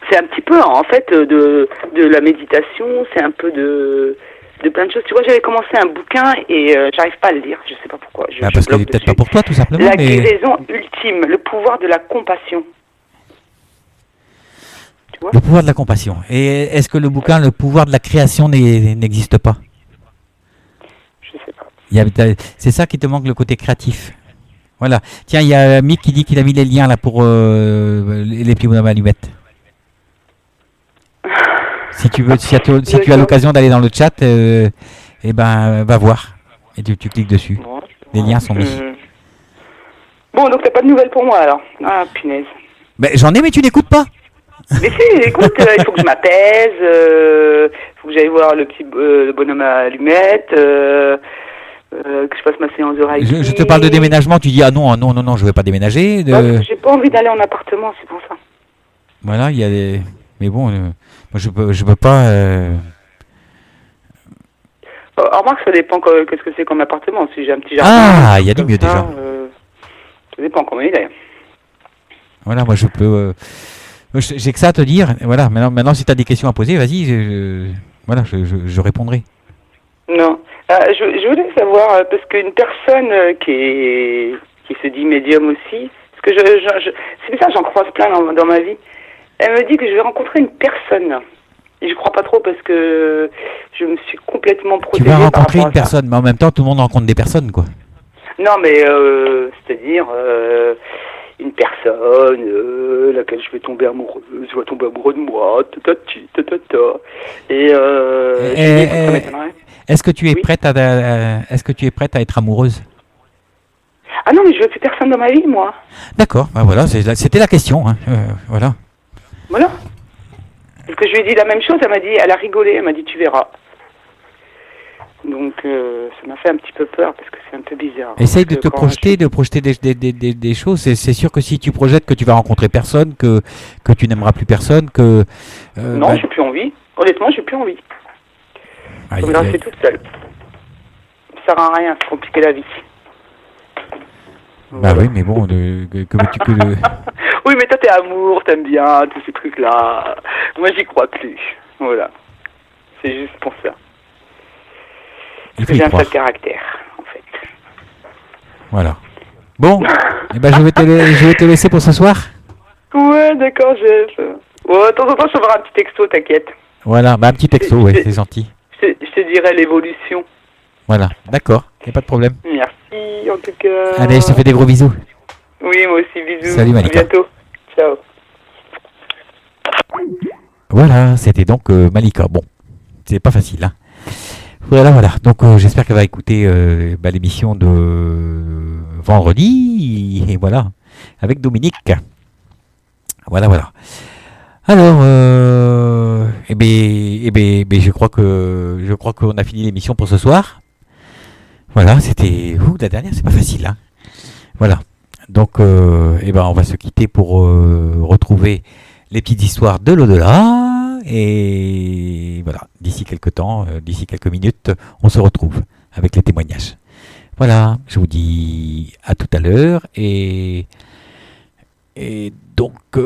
c'est un petit peu en fait de la méditation. C'est un peu de plein de choses. Tu vois, j'avais commencé un bouquin et j'arrive pas à le lire. Je sais pas pourquoi. Parce qu'il est peut-être pas pour toi, tout simplement. La guérison ultime, le pouvoir de la compassion. Le pouvoir de la compassion. Et est-ce que le bouquin, le pouvoir de la création n'existe pas? Je sais pas. C'est ça qui te manque, le côté créatif. Voilà. Tiens, il y a Mick qui dit qu'il a mis les liens là pour les petits bonhommes allumettes. Si tu veux, si tu as l'occasion d'aller dans le chat, eh ben, va voir. Et tu cliques dessus. Bon, les liens sont mis. Bon, donc t'as pas de nouvelles pour moi alors? Ah, punaise. Ben, j'en ai, mais tu n'écoutes pas. Mais si, écoute, il faut que je m'apaise, il faut que j'aille voir le bonhomme à allumettes, que je fasse ma séance de Reiki. Je te parle de déménagement, tu dis ah non, je vais pas déménager. J'ai pas envie d'aller en appartement, c'est pour ça. Voilà, il y a des... Mais bon, moi je peux pas... Remarque, ça dépend qu'est-ce que c'est comme appartement, si j'ai un petit jardin... Ah, il y a du mieux déjà. Ça dépend comment il est. Voilà, moi je peux... j'ai que ça à te dire. Voilà, maintenant si tu as des questions à poser, vas-y, je répondrai. Non. Je voulais savoir, parce qu'une personne qui se dit médium aussi, parce que c'est bizarre, j'en croise plein dans ma vie, elle me dit que je vais rencontrer une personne. Et je crois pas trop parce que je me suis complètement protégée. Tu vas rencontrer une personne, mais en même temps, tout le monde rencontre des personnes, quoi. Non, mais c'est-à-dire... une personne laquelle je vais tomber amoureuse, va tomber amoureux de moi, Et est-ce que tu es prête à être amoureuse? Ah non, mais je veux plus personne dans ma vie, moi. D'accord, bah voilà, c'était la question, hein. Voilà. Voilà. Parce que je lui ai dit la même chose, elle a rigolé, elle m'a dit tu verras. Donc ça m'a fait un petit peu peur parce que c'est un peu bizarre. Essaye de te projeter, de projeter des choses. C'est sûr que si tu projettes que tu vas rencontrer personne, que tu n'aimeras plus personne, que... non, j'ai plus envie. Honnêtement, j'ai plus envie. Je vais me lancer toute seule. Ça sert à rien, c'est compliqué la vie. Bah oui, mais bon, que veux-tu que... Oui, mais toi t'es amour, t'aimes bien, tous ces trucs-là. Moi, j'y crois plus. Voilà. C'est juste pour ça. J'ai un seul caractère, en fait. Voilà. Bon, eh ben je vais te laisser pour ce soir. Ouais, d'accord, de temps en temps, je te ferai un petit texto, t'inquiète. Voilà, bah un petit texto, ouais, c'est gentil. Je te dirai l'évolution. Voilà, d'accord, y a pas de problème. Merci, en tout cas. Allez, je te fais des gros bisous. Oui, moi aussi, bisous. Salut, Malika. À bientôt. Ciao. Voilà, c'était donc Malika. Bon, c'est pas facile, hein. Voilà. Donc j'espère qu'elle va écouter l'émission de vendredi. Et voilà, avec Dominique. Voilà. Alors, je crois qu'on a fini l'émission pour ce soir. Voilà, c'était la dernière, c'est pas facile, hein. Voilà. Donc, on va se quitter pour retrouver les petites histoires de l'au-delà. Et voilà, d'ici quelques temps, d'ici quelques minutes, on se retrouve avec les témoignages. Voilà, je vous dis à tout à l'heure. Et donc,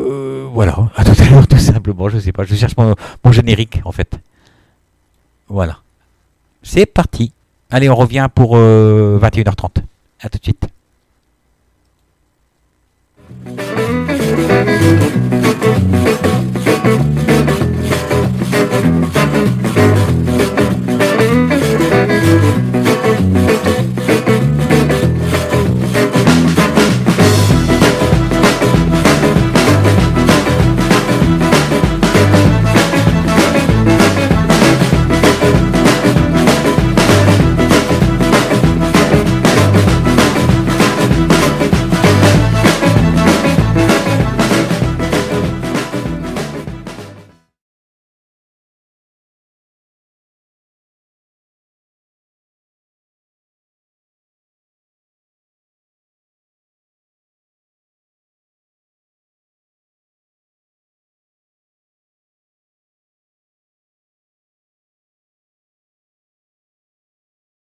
voilà, à tout à l'heure, tout simplement. Je sais pas, je cherche mon générique, en fait. Voilà. C'est parti. Allez, on revient pour 21h30. À tout de suite.